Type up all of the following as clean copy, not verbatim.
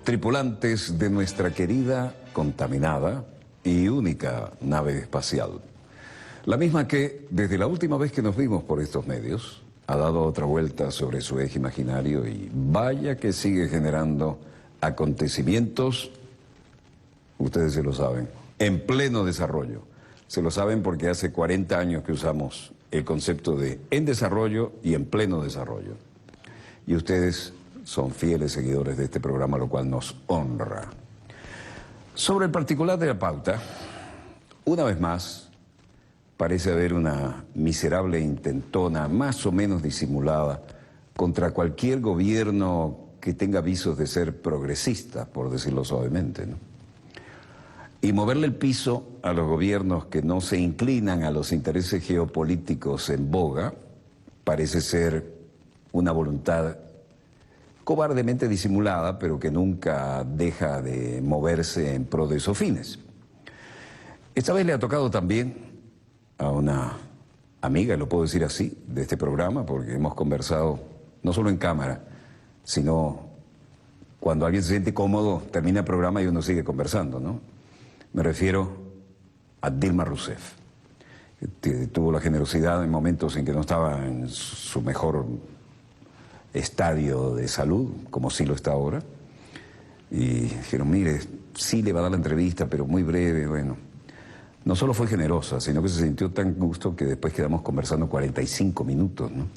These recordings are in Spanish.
tripulantes de nuestra querida, contaminada y única nave espacial. La misma que, desde la última vez que nos vimos por estos medios, ha dado otra vuelta sobre su eje imaginario y vaya que sigue generando acontecimientos, ustedes se lo saben, en pleno desarrollo. Se lo saben porque hace 40 años que usamos el concepto de en desarrollo y en pleno desarrollo. Y ustedes son fieles seguidores de este programa, lo cual nos honra. Sobre el particular de la pauta, una vez más, parece haber una miserable intentona, más o menos disimulada, contra cualquier gobierno que tenga visos de ser progresista, por decirlo suavemente, ¿no? Y moverle el piso a los gobiernos que no se inclinan a los intereses geopolíticos en boga parece ser una voluntad cobardemente disimulada, pero que nunca deja de moverse en pro de esos fines. Esta vez le ha tocado también a una amiga, lo puedo decir así, de este programa, porque hemos conversado no solo en cámara, sino cuando alguien se siente cómodo, termina el programa y uno sigue conversando, ¿no? Me refiero a Dilma Rousseff, que tuvo la generosidad en momentos en que no estaba en su mejor estadio de salud, como sí lo está ahora, y dijeron, mire, sí le va a dar la entrevista, pero muy breve, bueno. No solo fue generosa, sino que se sintió tan gusto que después quedamos conversando 45 minutos, ¿no?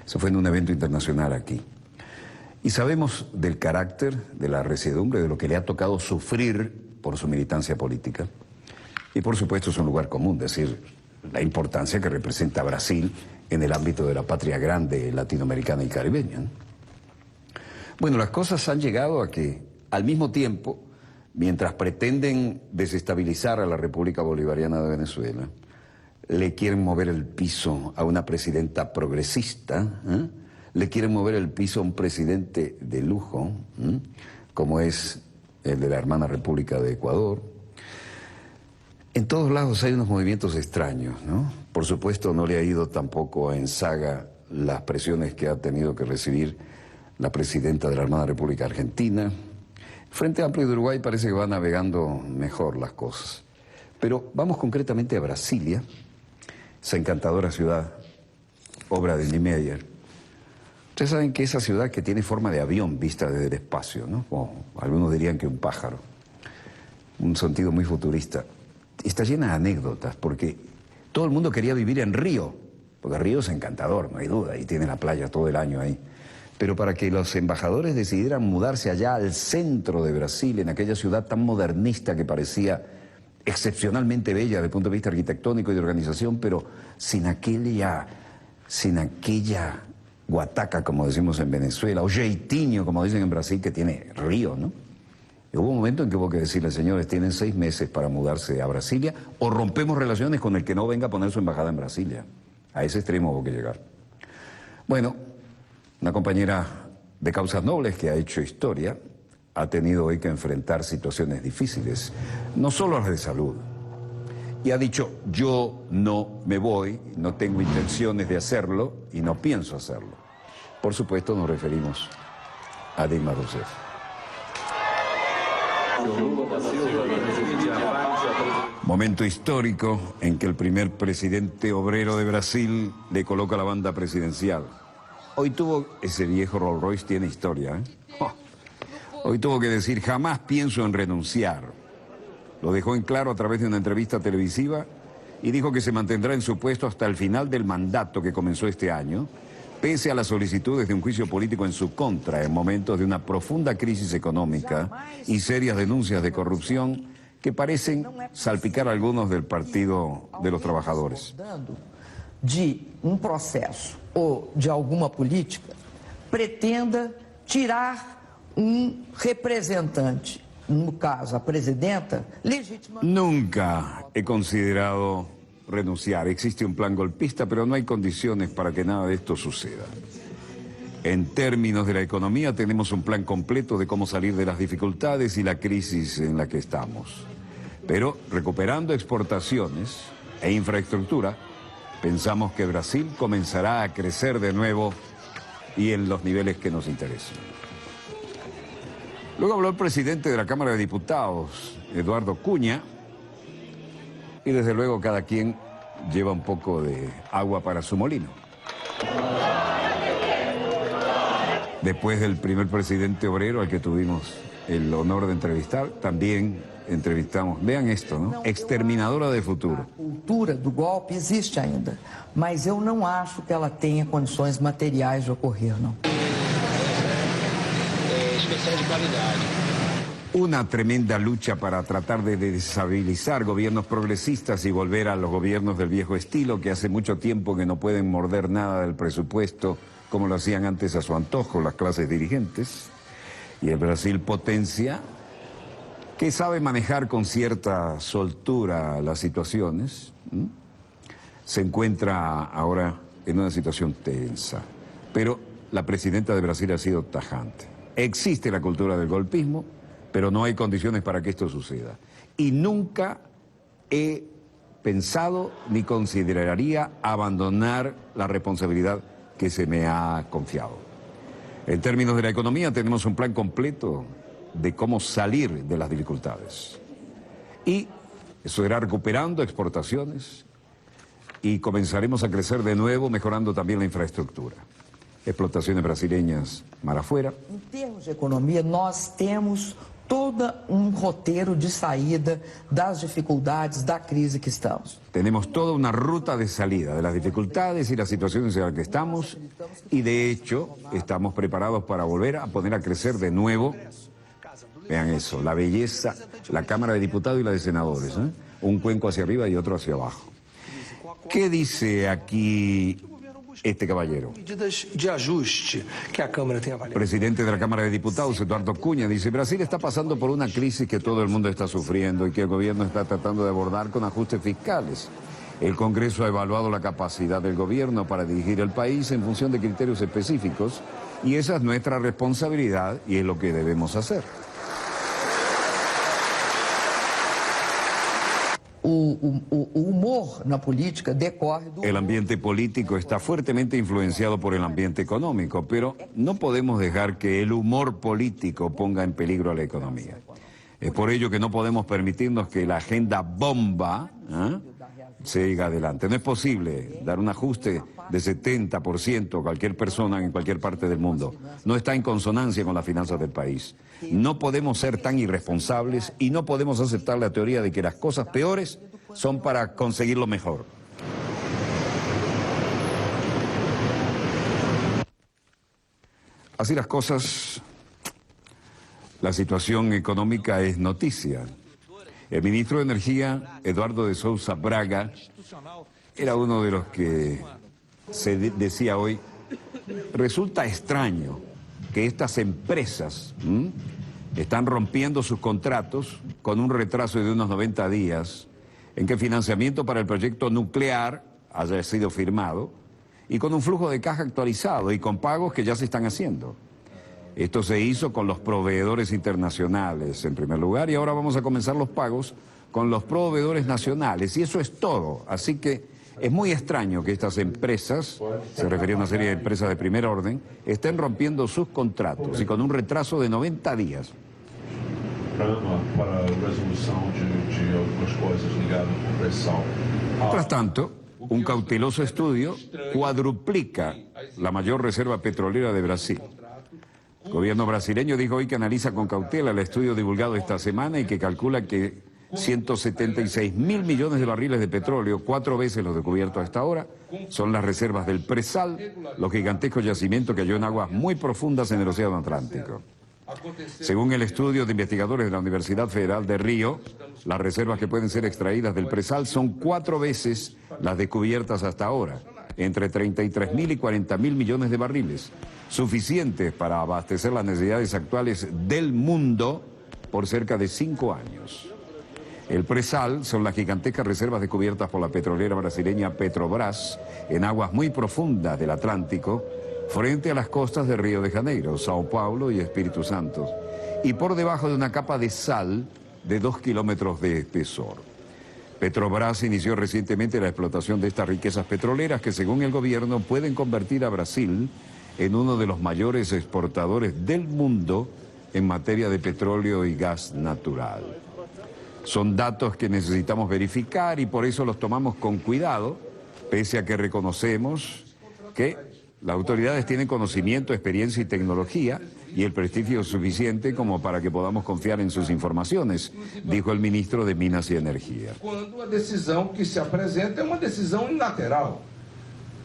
Eso fue en un evento internacional aquí. Y sabemos del carácter, de la resiedumbre, de lo que le ha tocado sufrir por su militancia política. Y por supuesto es un lugar común, decir, la importancia que representa Brasil en el ámbito de la patria grande latinoamericana y caribeña, ¿no? Bueno, las cosas han llegado a que, al mismo tiempo, mientras pretenden desestabilizar a la República Bolivariana de Venezuela, le quieren mover el piso a una presidenta progresista, ¿eh? Le quieren mover el piso a un presidente de lujo, ¿eh? Como es el de la hermana República de Ecuador. En todos lados hay unos movimientos extraños, ¿no? Por supuesto no le ha ido tampoco en saga las presiones que ha tenido que recibir la presidenta de la hermana República Argentina. Frente Amplio de Uruguay parece que va navegando mejor las cosas. Pero vamos concretamente a Brasilia, esa encantadora ciudad, obra de Niemeyer. Ustedes saben que esa ciudad que tiene forma de avión vista desde el espacio, ¿no? O algunos dirían que un pájaro, un sentido muy futurista. Está llena de anécdotas, porque todo el mundo quería vivir en Río, porque Río es encantador, no hay duda, y tiene la playa todo el año ahí. Pero para que los embajadores decidieran mudarse allá al centro de Brasil, en aquella ciudad tan modernista que parecía excepcionalmente bella desde el punto de vista arquitectónico y de organización, pero sin aquella guataca, como decimos en Venezuela, o jeitinho, como dicen en Brasil, que tiene Río, ¿no? Y hubo un momento en que hubo que decirle, señores, tienen 6 meses para mudarse a Brasilia, o rompemos relaciones con el que no venga a poner su embajada en Brasilia. A ese extremo hubo que llegar. Bueno, una compañera de causas nobles que ha hecho historia ha tenido hoy que enfrentar situaciones difíciles, no solo las de salud. Y ha dicho, yo no me voy, no tengo intenciones de hacerlo y no pienso hacerlo. Por supuesto nos referimos a Dilma Rousseff. Momento histórico en que el primer presidente obrero de Brasil le coloca la banda presidencial. Hoy tuvo, ese viejo Rolls Royce tiene historia, ¿eh? Hoy tuvo que decir, jamás pienso en renunciar. Lo dejó en claro a través de una entrevista televisiva y dijo que se mantendrá en su puesto hasta el final del mandato que comenzó este año, pese a las solicitudes de un juicio político en su contra en momentos de una profunda crisis económica y serias denuncias de corrupción que parecen salpicar a algunos del Partido de los Trabajadores. De proceso ou de alguma política pretenda tirar representante, no caso a presidenta, legítima. Nunca he considerado renunciar. Existe un plan golpista, pero no hay condiciones para que nada de esto suceda. En términos de la economía tenemos un plan completo de cómo salir de las dificultades y la crisis en la que estamos. Pero recuperando exportaciones e infraestructura, pensamos que Brasil comenzará a crecer de nuevo y en los niveles que nos interesan. Luego habló el presidente de la Cámara de Diputados, Eduardo Cunha, y desde luego cada quien lleva un poco de agua para su molino. Después del primer presidente obrero al que tuvimos el honor de entrevistar, también entrevistamos, vean esto, ¿no? Exterminadora de futuro. A cultura do golpe existe ainda, mas eu não acho que ela tenha condições materiais de ocorrer, não. Inspeção de qualidade. Una tremenda lucha para tratar de desestabilizar gobiernos progresistas y volver a los gobiernos del viejo estilo, que hace mucho tiempo que no pueden morder nada del presupuesto como lo hacían antes a su antojo las clases dirigentes. Y el Brasil potencia, que sabe manejar con cierta soltura las situaciones, se encuentra ahora en una situación tensa. Pero la presidenta de Brasil ha sido tajante. Existe la cultura del golpismo, pero no hay condiciones para que esto suceda. Y nunca he pensado ni consideraría abandonar la responsabilidad que se me ha confiado. En términos de la economía tenemos un plan completo de cómo salir de las dificultades. Y eso será recuperando exportaciones y comenzaremos a crecer de nuevo, mejorando también la infraestructura. Explotaciones brasileñas mar afuera. Em termos de economia, nós temos todo roteiro de saída das dificuldades da crise que estamos. Tenemos toda una ruta de salida de las dificultades y las situaciones en las que estamos y de hecho estamos preparados para volver a poner a crecer de nuevo. Vean eso, la belleza, la Cámara de Diputados y la de Senadores, ¿eh? Un cuenco hacia arriba y otro hacia abajo. ¿Qué dice aquí este caballero? Medidas de ajuste que a Câmara tem avaliado. Presidente de la Cámara de Diputados, Eduardo Cunha, dice: Brasil está pasando por una crisis que todo el mundo está sufriendo y que el gobierno está tratando de abordar con ajustes fiscales. El Congreso ha evaluado la capacidad del gobierno para dirigir el país en función de criterios específicos y esa es nuestra responsabilidad y es lo que debemos hacer. O humor na política decorre do... El ambiente político está fuertemente influenciado por el ambiente económico, pero no podemos dejar que el humor político ponga en peligro a la economía. Es por ello que no podemos permitirnos que la agenda bomba siga adelante. No es posible dar un ajuste de 70% a cualquier persona en cualquier parte del mundo. No está en consonancia con las finanzas del país. No podemos ser tan irresponsables y no podemos aceptar la teoría de que las cosas peores son para conseguir lo mejor. Así las cosas, la situación económica es noticia. El ministro de Energía, Eduardo de Sousa Braga, era uno de los que se decía hoy, resulta extraño que estas empresas están rompiendo sus contratos con un retraso de unos 90 días en que financiamiento para el proyecto nuclear haya sido firmado y con un flujo de caja actualizado y con pagos que ya se están haciendo. Esto se hizo con los proveedores internacionales en primer lugar y ahora vamos a comenzar los pagos con los proveedores nacionales y eso es todo. Así que es muy extraño que estas empresas, se refería a una serie de empresas de primer orden, estén rompiendo sus contratos y con un retraso de 90 días. Para a resolução de algumas coisas ligadas com pressão. Mientras tanto, un cauteloso estudio cuadruplica la mayor reserva petrolera de Brasil. El gobierno brasileño dijo hoy que analiza con cautela el estudio divulgado esta semana y que calcula que 176.000 millones de barriles de petróleo, 4 veces los descubiertos hasta ahora, son las reservas del presal, los gigantescos yacimientos que halló en aguas muy profundas en el Océano Atlántico. Según el estudio de investigadores de la Universidad Federal de Río, las reservas que pueden ser extraídas del presal son 4 veces las descubiertas hasta ahora, entre 33.000 y 40.000 millones de barriles, suficientes para abastecer las necesidades actuales del mundo por cerca de 5 años. El presal son las gigantescas reservas descubiertas por la petrolera brasileña Petrobras en aguas muy profundas del Atlántico, frente a las costas de Río de Janeiro, Sao Paulo y Espíritu Santo, y por debajo de una capa de sal de 2 kilómetros de espesor. Petrobras inició recientemente la explotación de estas riquezas petroleras que, según el gobierno, pueden convertir a Brasil en uno de los mayores exportadores del mundo en materia de petróleo y gas natural. Son datos que necesitamos verificar y por eso los tomamos con cuidado, pese a que reconocemos que las autoridades tienen conocimiento, experiencia y tecnología y el prestigio suficiente como para que podamos confiar en sus informaciones, dijo el ministro de Minas y Energía. Cuando a decisão que se apresenta é uma decisão unilateral.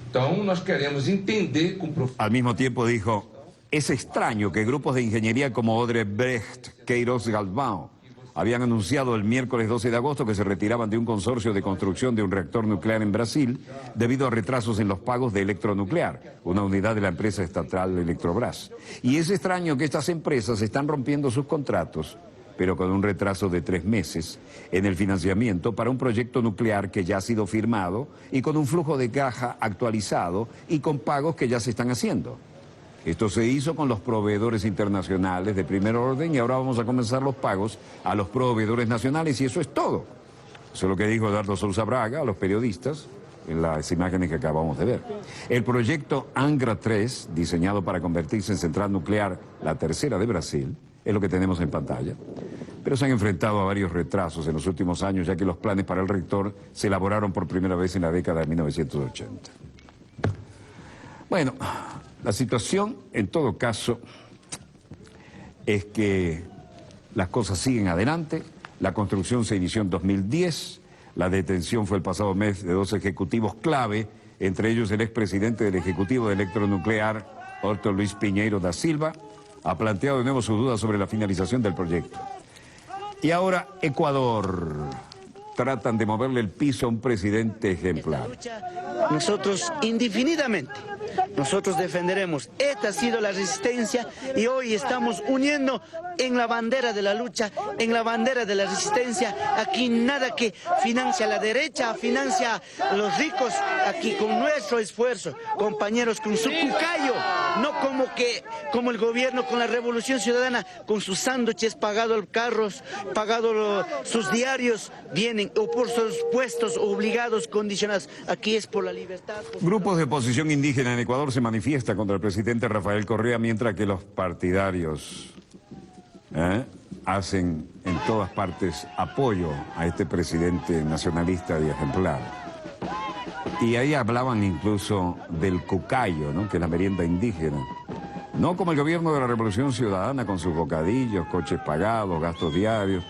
Então, nós queremos entender com profundidade. Al mismo tiempo dijo, es extraño que grupos de ingeniería como Odebrecht, Queiroz Galvão, habían anunciado el miércoles 12 de agosto que se retiraban de un consorcio de construcción de un reactor nuclear en Brasil debido a retrasos en los pagos de Electronuclear, una unidad de la empresa estatal Electrobras. Y es extraño que estas empresas están rompiendo sus contratos, pero con un retraso de 3 meses en el financiamiento para un proyecto nuclear que ya ha sido firmado y con un flujo de caja actualizado y con pagos que ya se están haciendo. Esto se hizo con los proveedores internacionales de primer orden y ahora vamos a comenzar los pagos a los proveedores nacionales y eso es todo. Eso es lo que dijo Eduardo Sousa Braga a los periodistas en las imágenes que acabamos de ver. El proyecto Angra 3, diseñado para convertirse en central nuclear, la tercera de Brasil, es lo que tenemos en pantalla. Pero se han enfrentado a varios retrasos en los últimos años, ya que los planes para el reactor se elaboraron por primera vez en la década de 1980. Bueno, la situación, en todo caso, es que las cosas siguen adelante. La construcción se inició en 2010. La detención fue el pasado mes de 2 ejecutivos clave, entre ellos el expresidente del Ejecutivo de Electronuclear, Otto Luis Pinheiro da Silva, ha planteado de nuevo sus dudas sobre la finalización del proyecto. Y ahora Ecuador. Tratan de moverle el piso a un presidente ejemplar. Nosotros indefinidamente, nosotros defenderemos. Esta ha sido la resistencia y hoy estamos uniendo en la bandera de la lucha, en la bandera de la resistencia. Aquí nada que financia la derecha, financia a los ricos, aquí con nuestro esfuerzo, compañeros, con su cucayo, no como el gobierno con la Revolución Ciudadana, con sus sándwiches, pagado los carros, pagado sus diarios, vienen o por sus puestos obligados, condicionados. Aquí es por la libertad. Grupos de oposición indígena en Ecuador se manifiestan contra el presidente Rafael Correa, mientras que los partidarios hacen en todas partes apoyo a este presidente nacionalista y ejemplar. Y ahí hablaban incluso del cucayo, ¿no?, que es la merienda indígena. No como el gobierno de la Revolución Ciudadana con sus bocadillos, coches pagados, gastos diarios.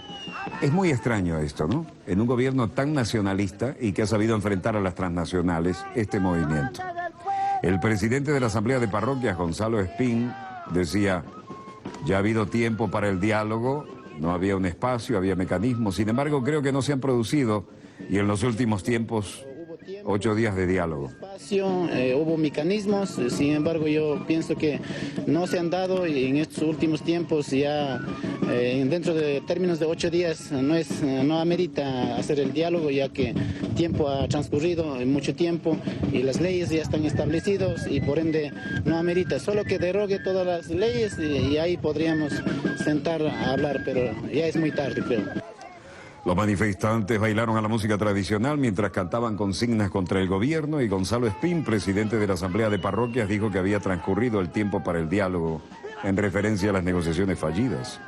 Es muy extraño esto, ¿no? En un gobierno tan nacionalista y que ha sabido enfrentar a las transnacionales este movimiento. El presidente de la Asamblea de Parroquias, Gonzalo Espín, decía, ya ha habido tiempo para el diálogo, no había un espacio, había mecanismos, sin embargo creo que no se han producido y en los últimos tiempos 8 días de diálogo. Hubo mecanismos, sin embargo yo pienso que no se han dado y en estos últimos tiempos ya dentro de términos de 8 días no amerita hacer el diálogo, ya que tiempo ha transcurrido, mucho tiempo, y las leyes ya están establecidas y por ende no amerita. Solo que derogue todas las leyes y ahí podríamos sentar a hablar, pero ya es muy tarde, creo. Los manifestantes bailaron a la música tradicional mientras cantaban consignas contra el gobierno y Gonzalo Espín, presidente de la Asamblea de Parroquias, dijo que había transcurrido el tiempo para el diálogo en referencia a las negociaciones fallidas.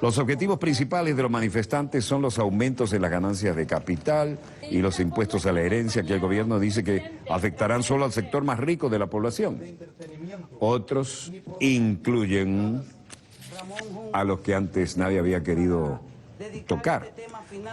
Los objetivos principales de los manifestantes son los aumentos en las ganancias de capital y los impuestos a la herencia que el gobierno dice que afectarán solo al sector más rico de la población. Otros incluyen a los que antes nadie había querido tocar.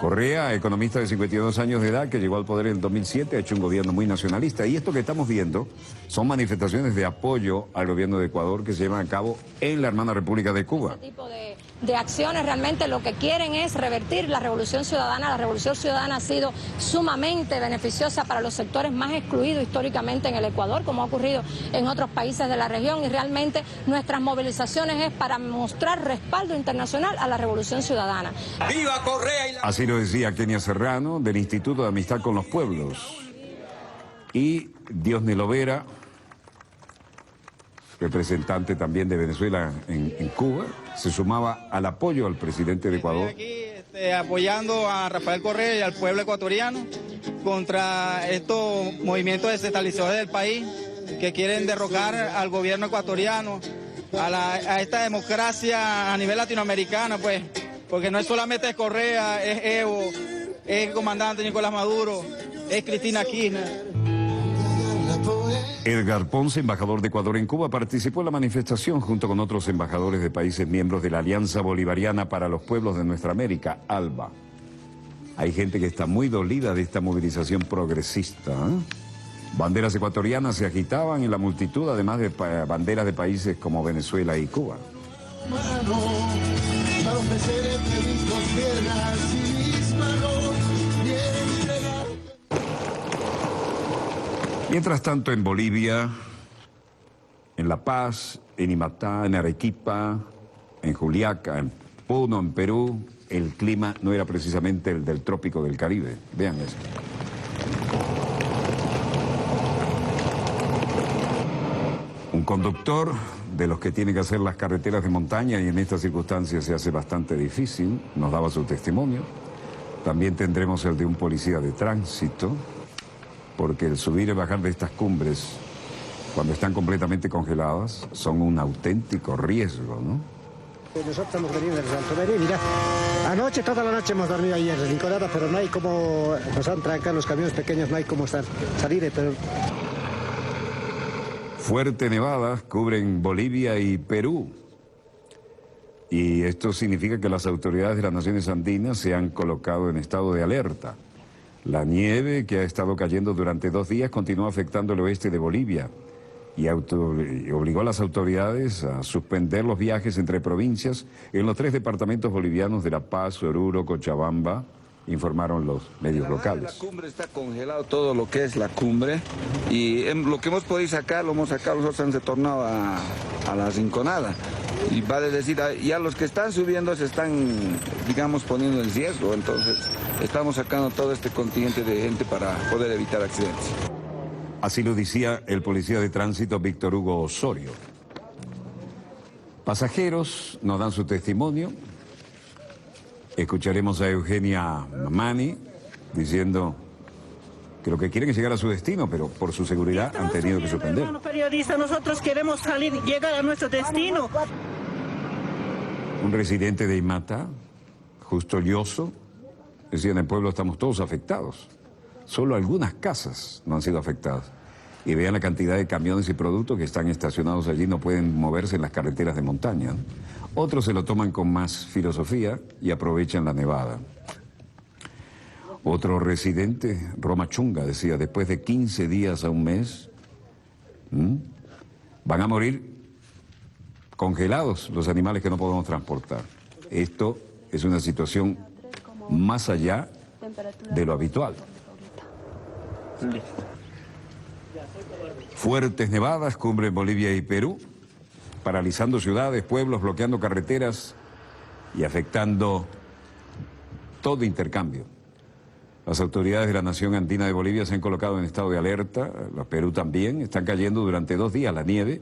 Correa, economista de 52 años de edad que llegó al poder en 2007, ha hecho un gobierno muy nacionalista. Y esto que estamos viendo son manifestaciones de apoyo al gobierno de Ecuador que se llevan a cabo en la hermana República de Cuba. Este tipo de acciones realmente lo que quieren es revertir la Revolución Ciudadana. La Revolución Ciudadana ha sido sumamente beneficiosa para los sectores más excluidos históricamente en el Ecuador, como ha ocurrido en otros países de la región, y realmente nuestras movilizaciones es para mostrar respaldo internacional a la Revolución Ciudadana. ¡Viva Correa! Así lo decía Kenia Serrano, del Instituto de Amistad con los Pueblos. Y Diosne Lovera, representante también de Venezuela en Cuba, se sumaba al apoyo al presidente de Ecuador. Estoy aquí apoyando a Rafael Correa y al pueblo ecuatoriano contra estos movimientos desestabilizadores del país que quieren derrocar al gobierno ecuatoriano a esta democracia a nivel latinoamericano, pues, porque no es solamente Correa, es Evo, es el comandante Nicolás Maduro, es Cristina Kirchner. Edgar Ponce, embajador de Ecuador en Cuba, participó en la manifestación junto con otros embajadores de países miembros de la Alianza Bolivariana para los Pueblos de Nuestra América, ALBA. Hay gente que está muy dolida de esta movilización progresista, ¿eh? Banderas ecuatorianas se agitaban en la multitud, además de banderas de países como Venezuela y Cuba. Mientras tanto, en Bolivia, en La Paz, en Imatá, en Arequipa, en Juliaca, en Puno, en Perú, el clima no era precisamente el del trópico del Caribe. Vean eso. Un conductor de los que tiene que hacer las carreteras de montaña, y en estas circunstancias se hace bastante difícil, nos daba su testimonio. También tendremos el de un policía de tránsito, porque el subir y bajar de estas cumbres, cuando están completamente congeladas, son un auténtico riesgo, ¿no? Nosotros estamos veniendo de Santo Domingo, mira, anoche, toda la noche hemos dormido ahí en Relinconada, pero no hay como, nos han trancado los camiones pequeños, no hay como salir, pero... Fuertes nevadas cubren Bolivia y Perú. Y esto significa que las autoridades de las naciones andinas se han colocado en estado de alerta. La nieve que ha estado cayendo durante 2 días continúa afectando el oeste de Bolivia y obligó a las autoridades a suspender los viajes entre provincias en los 3 departamentos bolivianos de La Paz, Oruro, Cochabamba, informaron los medios locales. La cumbre está congelado, todo lo que es la cumbre, y lo que hemos podido sacar, lo hemos sacado, los otros han retornado a la Rinconada. Y vale decir, ya los que están subiendo se están, digamos, poniendo en riesgo, entonces estamos sacando todo este contingente de gente para poder evitar accidentes. Así lo decía el policía de tránsito Víctor Hugo Osorio. Pasajeros nos dan su testimonio. Escucharemos a Eugenia Mamani diciendo que lo que quieren es llegar a su destino, pero por su seguridad han tenido que suspender. Hermano periodista, nosotros queremos salir, llegar a nuestro destino. Un residente de Imatá, Justo Lloso, decía: en el pueblo estamos todos afectados. Solo algunas casas no han sido afectadas. Y vean la cantidad de camiones y productos que están estacionados allí, no pueden moverse en las carreteras de montaña, ¿no? Otros se lo toman con más filosofía y aprovechan la nevada. Otro residente, Roma Chunga, decía: después de 15 días a un mes, van a morir congelados los animales que no podemos transportar. Esto es una situación más allá de lo habitual. Fuertes nevadas cubren Bolivia y Perú, paralizando ciudades, pueblos, bloqueando carreteras y afectando todo intercambio. Las autoridades de la nación andina de Bolivia se han colocado en estado de alerta, la Perú también. Están cayendo durante 2 días la nieve,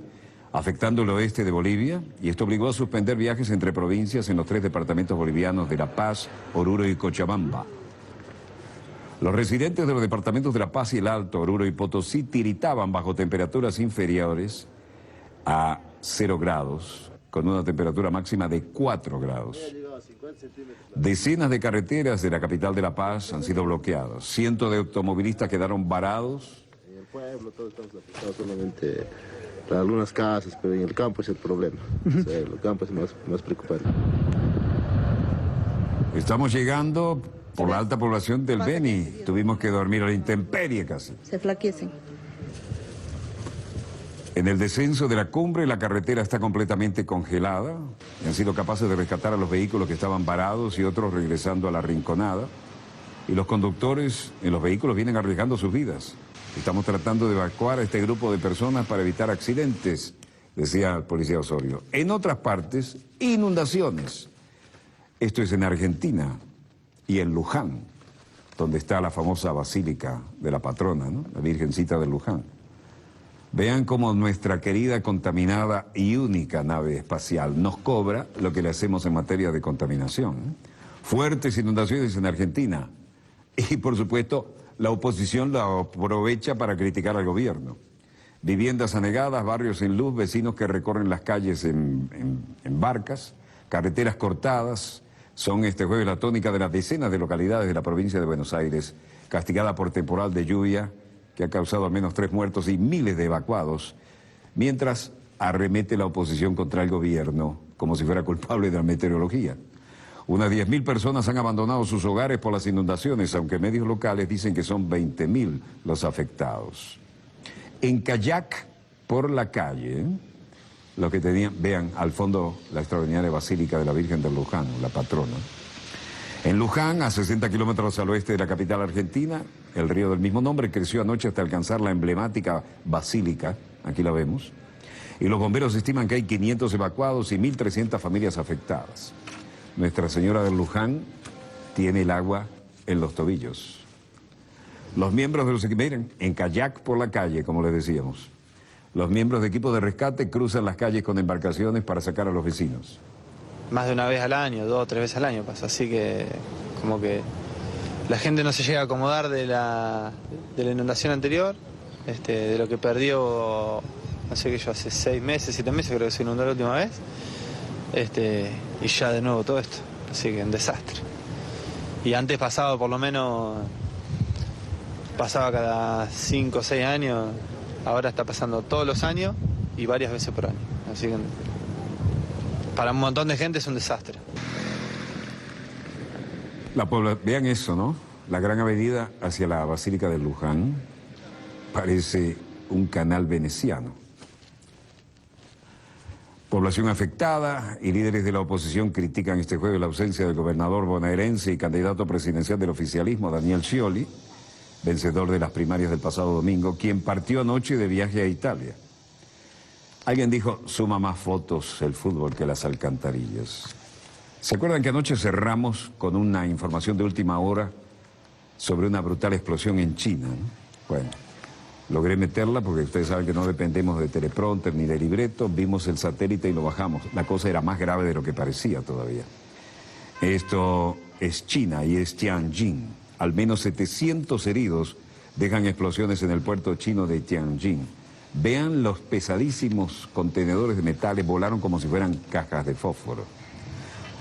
afectando el oeste de Bolivia, y esto obligó a suspender viajes entre provincias en los 3 departamentos bolivianos de La Paz, Oruro y Cochabamba. Los residentes de los departamentos de La Paz y el Alto, Oruro y Potosí tiritaban bajo temperaturas inferiores a 0 grados, con una temperatura máxima de 4 grados. Decenas de carreteras de la capital de La Paz han sido bloqueadas. Cientos de automovilistas quedaron varados. En el pueblo todos estamos afectados, solamente para algunas casas, pero en el campo es el problema. O sea, el campo es más preocupante. Estamos llegando por la alta población del Beni. Tuvimos que dormir a la intemperie casi. Se flaquecen. En el descenso de la cumbre, la carretera está completamente congelada. Han sido capaces de rescatar a los vehículos que estaban varados y otros regresando a la Rinconada. Y los conductores en los vehículos vienen arriesgando sus vidas. Estamos tratando de evacuar a este grupo de personas para evitar accidentes, decía el policía Osorio. En otras partes, inundaciones. Esto es en Argentina y en Luján, donde está la famosa basílica de la patrona, ¿no? La Virgencita de Luján. Vean cómo nuestra querida, contaminada y única nave espacial nos cobra lo que le hacemos en materia de contaminación. Fuertes inundaciones en Argentina. Y, por supuesto, la oposición la aprovecha para criticar al gobierno. Viviendas anegadas, barrios sin luz, vecinos que recorren las calles en barcas, carreteras cortadas. Son este jueves la tónica de las decenas de localidades de la provincia de Buenos Aires, castigada por temporal de lluvia que ha causado al menos 3 muertos y miles de evacuados, mientras arremete la oposición contra el gobierno como si fuera culpable de la meteorología. Unas 10.000 personas han abandonado sus hogares por las inundaciones, aunque medios locales dicen que son 20.000 los afectados. En kayak por la calle, lo que tenían, vean al fondo la extraordinaria Basílica de la Virgen de Luján, la patrona. En Luján, a 60 kilómetros al oeste de la capital argentina, el río del mismo nombre creció anoche hasta alcanzar la emblemática basílica, aquí la vemos, y los bomberos estiman que hay 500 evacuados y 1.300 familias afectadas. Nuestra Señora de Luján tiene el agua en los tobillos. Los miembros de los equipos, miren, en kayak por la calle, como les decíamos. Los miembros de equipos de rescate cruzan las calles con embarcaciones para sacar a los vecinos. Más de una vez al año, 2 o 3 veces al año pasa, así que como que la gente no se llega a acomodar de la inundación anterior, de lo que perdió, no sé qué yo, hace 6 meses, 7 meses creo que se inundó la última vez, y ya de nuevo todo esto, así que un desastre. Y antes pasaba por lo menos, pasaba cada 5 o 6 años, ahora está pasando todos los años y varias veces por año, así que para un montón de gente es un desastre. Vean eso, ¿no? La gran avenida hacia la Basílica de Luján parece un canal veneciano. Población afectada y líderes de la oposición critican este jueves la ausencia del gobernador bonaerense y candidato presidencial del oficialismo, Daniel Scioli, vencedor de las primarias del pasado domingo, quien partió anoche de viaje a Italia. Alguien dijo, suma más fotos el fútbol que las alcantarillas. ¿Se acuerdan que anoche cerramos con una información de última hora sobre una brutal explosión en China, ¿no? Bueno, logré meterla porque ustedes saben que no dependemos de teleprompter ni de libreto, vimos el satélite y lo bajamos. La cosa era más grave de lo que parecía todavía. Esto es China y es Tianjin. Al menos 700 heridos dejan explosiones en el puerto chino de Tianjin. Vean los pesadísimos contenedores de metales, volaron como si fueran cajas de fósforo.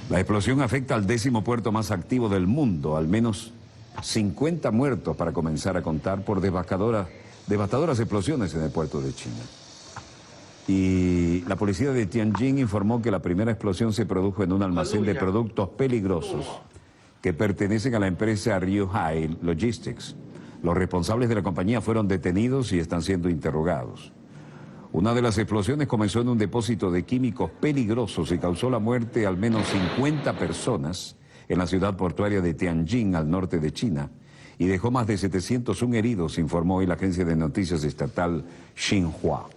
La explosión afecta al 10º puerto más activo del mundo, al menos 50 muertos para comenzar a contar por devastadoras explosiones en el puerto de China. Y la policía de Tianjin informó que la primera explosión se produjo en un almacén de productos peligrosos que pertenecen a la empresa Ryohei Logistics. Los responsables de la compañía fueron detenidos y están siendo interrogados. Una de las explosiones comenzó en un depósito de químicos peligrosos y causó la muerte de al menos 50 personas en la ciudad portuaria de Tianjin, al norte de China, y dejó más de 701 heridos, informó hoy la agencia de noticias estatal Xinhua.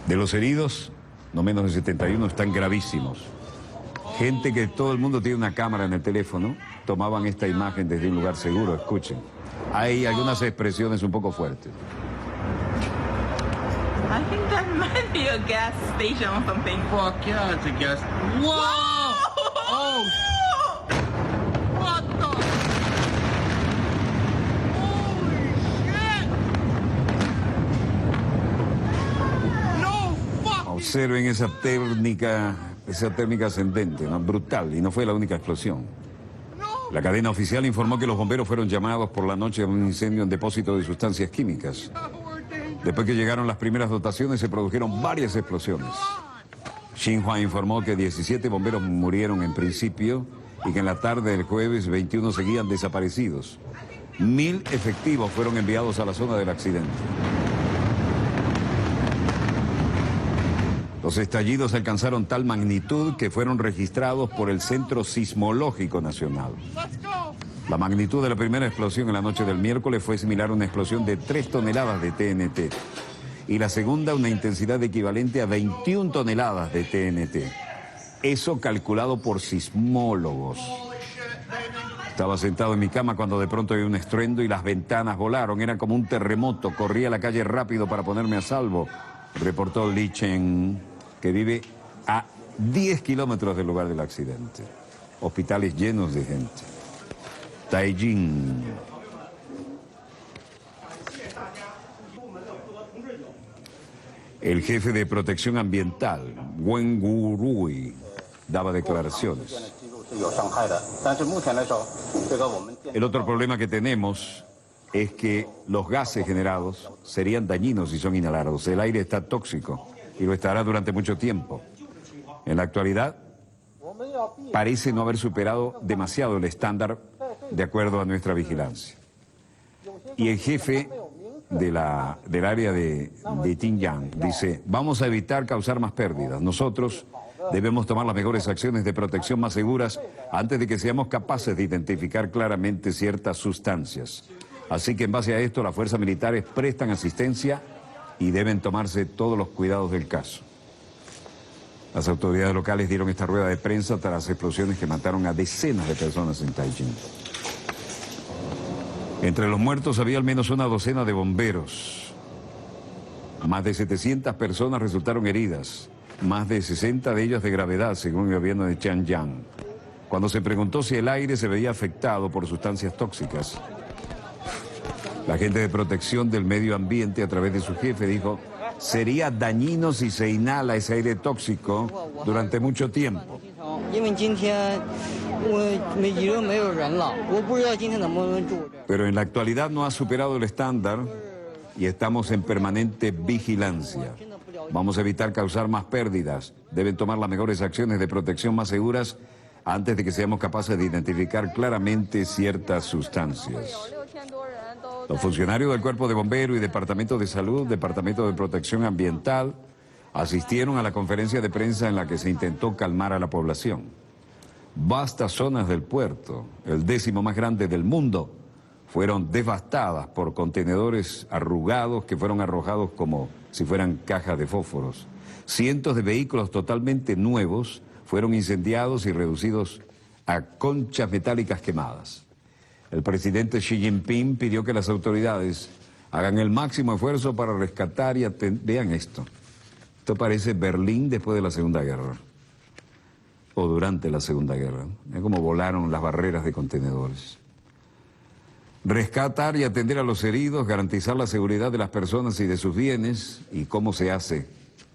De los heridos, no menos de 71 están gravísimos. Gente que todo el mundo tiene una cámara en el teléfono, tomaban esta imagen desde un lugar seguro, escuchen. Hay algunas expresiones un poco fuertes. I think that might be a gas station or something. Fuck yeah, it's a gas. Whoa! Oh! What the? Holy shit! No fuck! Observen esa térmica ascendente, ¿no? Brutal, y no fue la única explosión. La cadena oficial informó que los bomberos fueron llamados por la noche a un incendio en depósito de sustancias químicas. Después que llegaron las primeras dotaciones, se produjeron varias explosiones. Xinhua informó que 17 bomberos murieron en principio y que en la tarde del jueves 21 seguían desaparecidos. 1000 efectivos fueron enviados a la zona del accidente. Los estallidos alcanzaron tal magnitud que fueron registrados por el Centro Sismológico Nacional. La magnitud de la primera explosión en la noche del miércoles fue similar a una explosión de 3 toneladas de TNT. Y la segunda, una intensidad equivalente a 21 toneladas de TNT. Eso calculado por sismólogos. Estaba sentado en mi cama cuando de pronto vi un estruendo y las ventanas volaron. Era como un terremoto. Corrí a la calle rápido para ponerme a salvo, reportó Li Chen, que vive a 10 kilómetros del lugar del accidente. Hospitales llenos de gente. Taiyín. El jefe de protección ambiental, Wen Gurui, daba declaraciones. El otro problema que tenemos es que los gases generados serían dañinos si son inhalados. El aire está tóxico y lo estará durante mucho tiempo. En la actualidad, parece no haber superado demasiado el estándar de acuerdo a nuestra vigilancia. Y el jefe del área de Xinjiang dice, vamos a evitar causar más pérdidas. Nosotros debemos tomar las mejores acciones de protección más seguras antes de que seamos capaces de identificar claramente ciertas sustancias. Así que en base a esto, las fuerzas militares prestan asistencia y deben tomarse todos los cuidados del caso. Las autoridades locales dieron esta rueda de prensa tras las explosiones que mataron a decenas de personas en Taiyuan. Entre los muertos había al menos una docena de bomberos. Más de 700 personas resultaron heridas, más de 60 de ellas de gravedad, según el gobierno de Xinjiang. Cuando se preguntó si el aire se veía afectado por sustancias tóxicas, la agente de protección del medio ambiente, a través de su jefe, dijo, sería dañino si se inhala ese aire tóxico durante mucho tiempo. Pero en la actualidad no ha superado el estándar y estamos en permanente vigilancia. Vamos a evitar causar más pérdidas. Deben tomar las mejores acciones de protección más seguras antes de que seamos capaces de identificar claramente ciertas sustancias. Los funcionarios del Cuerpo de Bomberos y Departamento de Salud, Departamento de Protección Ambiental, asistieron a la conferencia de prensa en la que se intentó calmar a la población. Vastas zonas del puerto, el 10º más grande del mundo, fueron devastadas por contenedores arrugados que fueron arrojados como si fueran cajas de fósforos. Cientos de vehículos totalmente nuevos fueron incendiados y reducidos a conchas metálicas quemadas. El presidente Xi Jinping pidió que las autoridades hagan el máximo esfuerzo para rescatar y atender. Vean esto. Esto parece Berlín después de la Segunda Guerra. O durante la Segunda Guerra. Es como volaron las barreras de contenedores. Rescatar y atender a los heridos, garantizar la seguridad de las personas y de sus bienes. ¿Y cómo se hace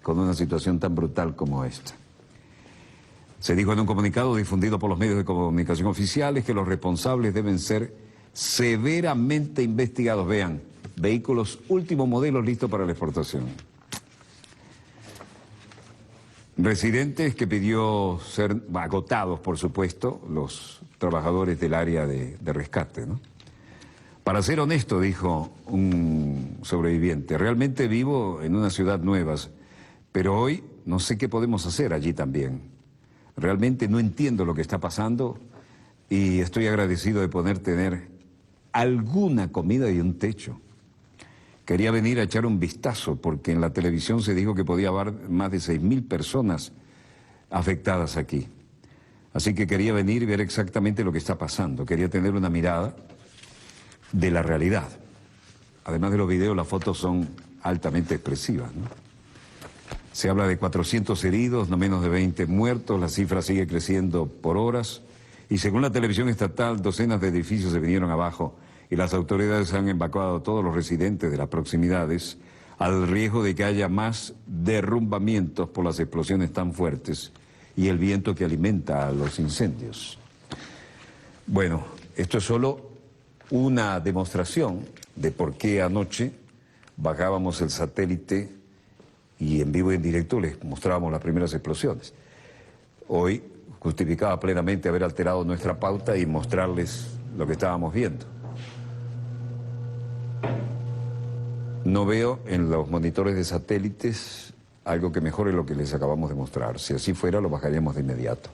con una situación tan brutal como esta? Se dijo en un comunicado difundido por los medios de comunicación oficiales que los responsables deben ser severamente investigados. Vean, vehículos último modelo listos para la exportación. Residentes que pidió ser agotados, por supuesto, los trabajadores del área de rescate, ¿no? Para ser honesto, dijo un sobreviviente, realmente vivo en una ciudad nueva, pero hoy no sé qué podemos hacer allí también. Realmente no entiendo lo que está pasando y estoy agradecido de poder tener alguna comida y un techo. Quería venir a echar un vistazo porque en la televisión se dijo que podía haber más de 6.000 personas afectadas aquí. Así que quería venir y ver exactamente lo que está pasando. Quería tener una mirada de la realidad. Además de los videos, las fotos son altamente expresivas, ¿no? Se habla de 400 heridos, no menos de 20 muertos, la cifra sigue creciendo por horas y según la televisión estatal, docenas de edificios se vinieron abajo y las autoridades han evacuado a todos los residentes de las proximidades al riesgo de que haya más derrumbamientos por las explosiones tan fuertes y el viento que alimenta a los incendios. Bueno, esto es solo una demostración de por qué anoche bajábamos el satélite y en vivo y en directo les mostrábamos las primeras explosiones. Hoy justificaba plenamente haber alterado nuestra pauta y mostrarles lo que estábamos viendo. No veo en los monitores de satélites algo que mejore lo que les acabamos de mostrar. Si así fuera, lo bajaríamos de inmediato.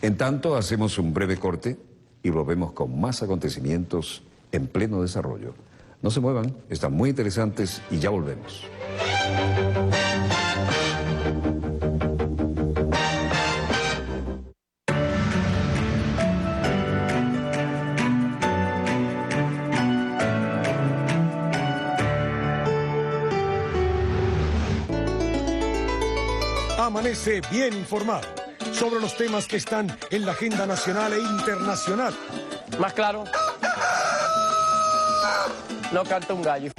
En tanto, hacemos un breve corte y volvemos con más acontecimientos en pleno desarrollo. No se muevan, están muy interesantes y ya volvemos. Amanece bien informado sobre los temas que están en la agenda nacional e internacional. Más claro, no canta un gallo.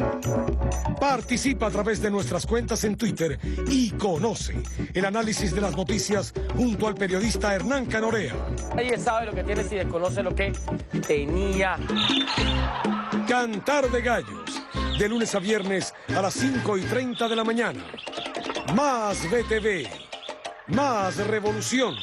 Participa a través de nuestras cuentas en Twitter y conoce el análisis de las noticias junto al periodista Hernán Canorea. Nadie sabe lo que tiene si desconoce lo que tenía. Cantar de Gallos, de lunes a viernes a las 5:30 de la mañana. Más BTV, más revolución.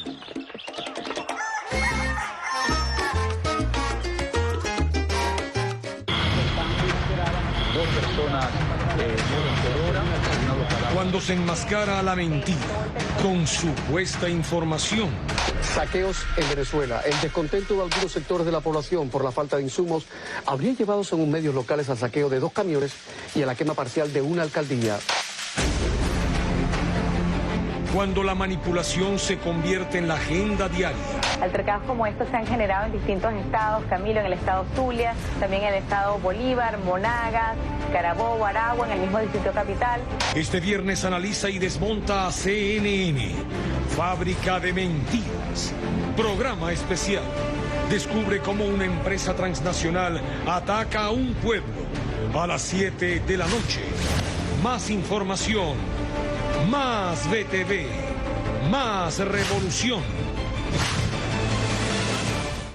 Dos personas mueren por hora. Cuando se enmascara la mentira con supuesta información. Saqueos en Venezuela. El descontento de algunos sectores de la población por la falta de insumos habría llevado, según medios locales, al saqueo de 2 camiones y a la quema parcial de una alcaldía. Cuando la manipulación se convierte en la agenda diaria. Altercados como estos se han generado en distintos estados, Camilo, en el estado Zulia, también en el estado Bolívar, Monagas, Carabobo, Aragua, en el mismo distrito capital. Este viernes analiza y desmonta a CNN, fábrica de mentiras. Programa especial. Descubre cómo una empresa transnacional ataca a un pueblo a las 7 de la noche. Más información, más BTV, más revolución.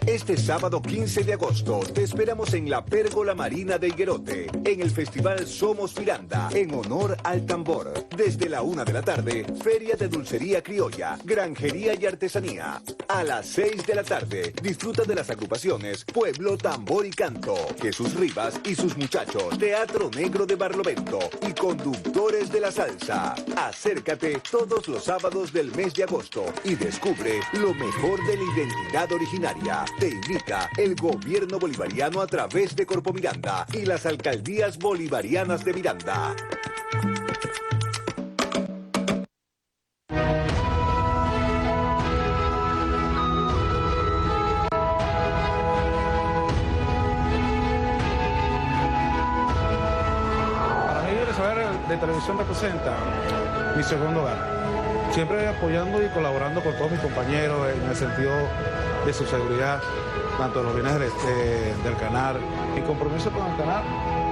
Este sábado 15 de agosto te esperamos en la Pérgola Marina de Higuerote, en el Festival Somos Miranda, en honor al tambor. Desde la 1 de la tarde, Feria de Dulcería Criolla, Granjería y Artesanía. A las 6 de la tarde, disfruta de las agrupaciones Pueblo, Tambor y Canto, Jesús Rivas y sus muchachos, Teatro Negro de Barlovento y Conductores de la Salsa. Acércate todos los sábados del mes de agosto y descubre lo mejor de la identidad originaria. Te invita el gobierno bolivariano a través de Corpo Miranda y las alcaldías bolivarianas de Miranda. Para mí el saber de televisión representa mi segundo hogar. Siempre apoyando y colaborando con todos mis compañeros en el sentido de su seguridad, tanto de los bienes del canal. Mi compromiso con el canal,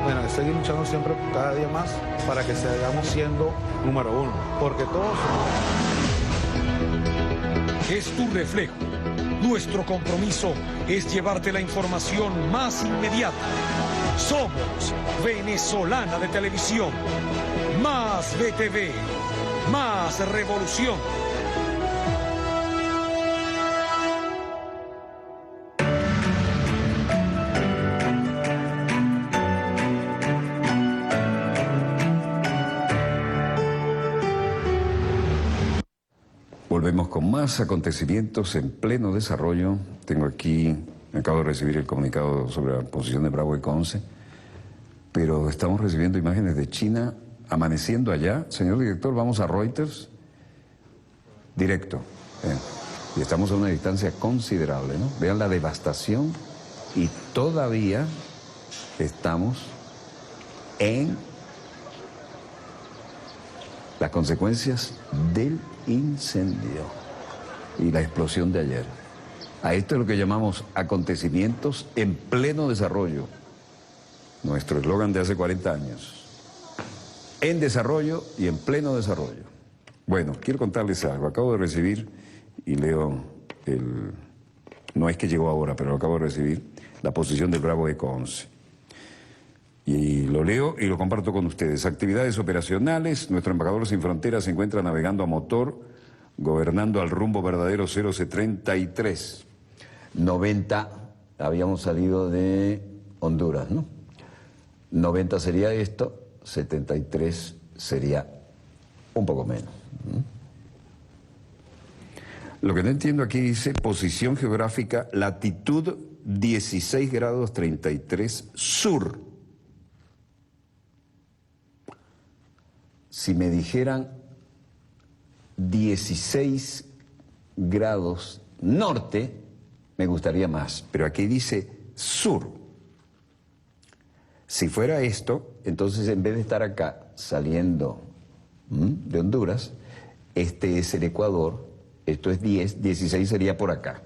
bueno, es seguir luchando siempre cada día más para que sigamos siendo número 1, porque todos Es tu reflejo. Nuestro compromiso es llevarte la información más inmediata. Somos Venezolana de Televisión. Más BTV, más revolución. Volvemos con más acontecimientos en pleno desarrollo. Tengo aquí, acabo de recibir el comunicado sobre la posición de Bravo y Conce, pero estamos recibiendo imágenes de China amaneciendo allá. Señor director, vamos a Reuters. Directo. Bien. Y estamos a una distancia considerable, ¿no? Vean la devastación y todavía estamos en las consecuencias del incendio y la explosión de ayer. A esto es lo que llamamos acontecimientos en pleno desarrollo. Nuestro eslogan de hace 40 años. En desarrollo y en pleno desarrollo. Bueno, quiero contarles algo. Acabo de recibir, y leo el... No es que llegó ahora, pero lo acabo de recibir, la posición del Bravo de Conce. Y lo leo y lo comparto con ustedes. Actividades operacionales. Nuestro embajador sin fronteras se encuentra navegando a motor, gobernando al rumbo verdadero 0C33. 90, habíamos salido de Honduras, ¿no? 90 sería esto, 73 sería un poco menos. Lo que no entiendo aquí dice posición geográfica, latitud 16 grados 33 sur. Si me dijeran 16 grados norte, me gustaría más, pero aquí dice sur. Si fuera esto, entonces en vez de estar acá saliendo de Honduras, este es el Ecuador, esto es 10, 16 sería por acá.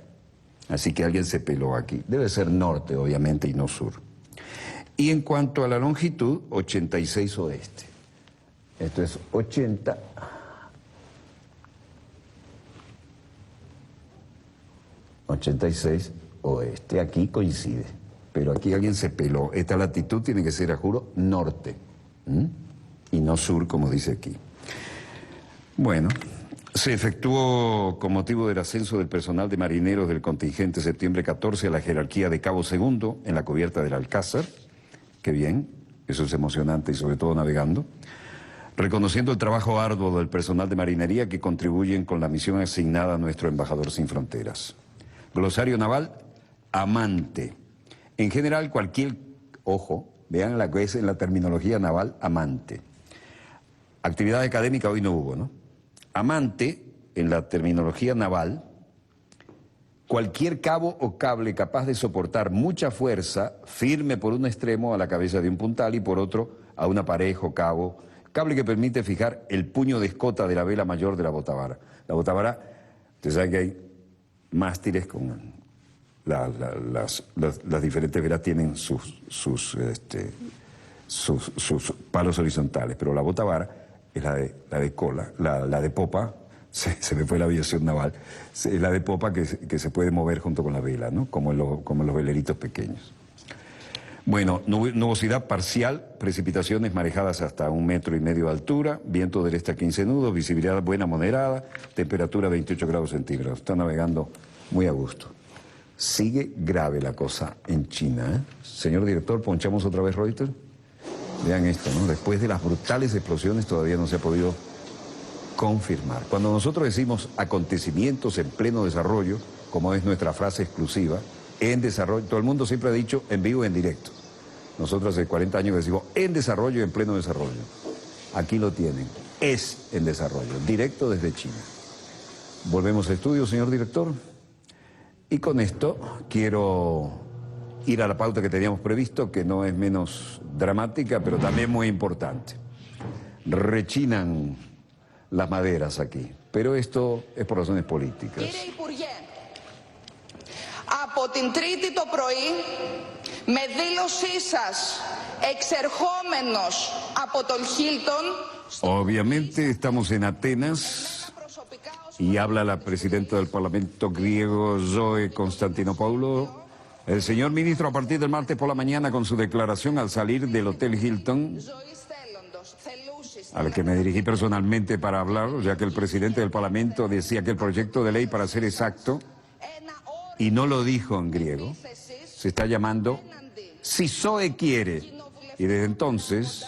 Así que alguien se peló aquí. Debe ser norte, obviamente, y no sur. Y en cuanto a la longitud, 86 oeste. Esto es 80. 86 oeste. Aquí coincide. Pero aquí alguien se peló. Esta latitud tiene que ser, a juro, norte. Y no sur, como dice aquí. Bueno, se efectuó con motivo del ascenso del personal de marineros del contingente septiembre 14 a la jerarquía de cabo segundo en la cubierta del Alcázar. Qué bien, eso es emocionante y sobre todo navegando. Reconociendo el trabajo arduo del personal de marinería que contribuyen con la misión asignada a nuestro embajador sin fronteras. Glosario naval, amante. En general, cualquier, ojo, vean la que es en la terminología naval, amante. Actividad académica hoy no hubo, ¿no? Amante, en la terminología naval, cualquier cabo o cable capaz de soportar mucha fuerza, firme por un extremo a la cabeza de un puntal y por otro a una pared o cabo, cable que permite fijar el puño de escota de la vela mayor de la botavara. La botavara, ustedes saben que hay mástiles con las diferentes velas tienen sus palos horizontales, pero la botavara es la de cola, la de popa, se me fue la aviación naval, es la de popa que se puede mover junto con la vela, ¿no? Como en los veleritos pequeños. Bueno, nubosidad parcial, precipitaciones marejadas hasta 1,5 metros de altura, viento del este a 15 nudos, visibilidad buena moderada, temperatura 28 grados centígrados. Está navegando muy a gusto. Sigue grave la cosa en China, ¿eh? Señor director, ponchamos otra vez Reuters. Vean esto, ¿no? Después de las brutales explosiones todavía no se ha podido confirmar. Cuando nosotros decimos acontecimientos en pleno desarrollo, como es nuestra frase exclusiva, en desarrollo, todo el mundo siempre ha dicho en vivo y en directo. Nosotros hace 40 años decimos en desarrollo y en pleno desarrollo. Aquí lo tienen, es en desarrollo, directo desde China. Volvemos al estudio, señor director. Y con esto quiero ir a la pauta que teníamos previsto, que no es menos dramática, pero también muy importante. Rechinan las maderas aquí, pero esto es por razones políticas. Από την Τρίτη το πρωί, με δήλωσή σας εξερχόμενος από τον Χίλτον... Obviamente estamos en Atenas y habla la presidenta del Parlamento griego, Zoe Constantinopoulou. El señor ministro, a partir del martes por la mañana, con su declaración al salir del Hotel Hilton, al que me dirigí personalmente para hablar, ya que el presidente del Parlamento decía que el proyecto de ley, para ser exacto, y no lo dijo en griego, se está llamando Si Zoe quiere. Y desde entonces,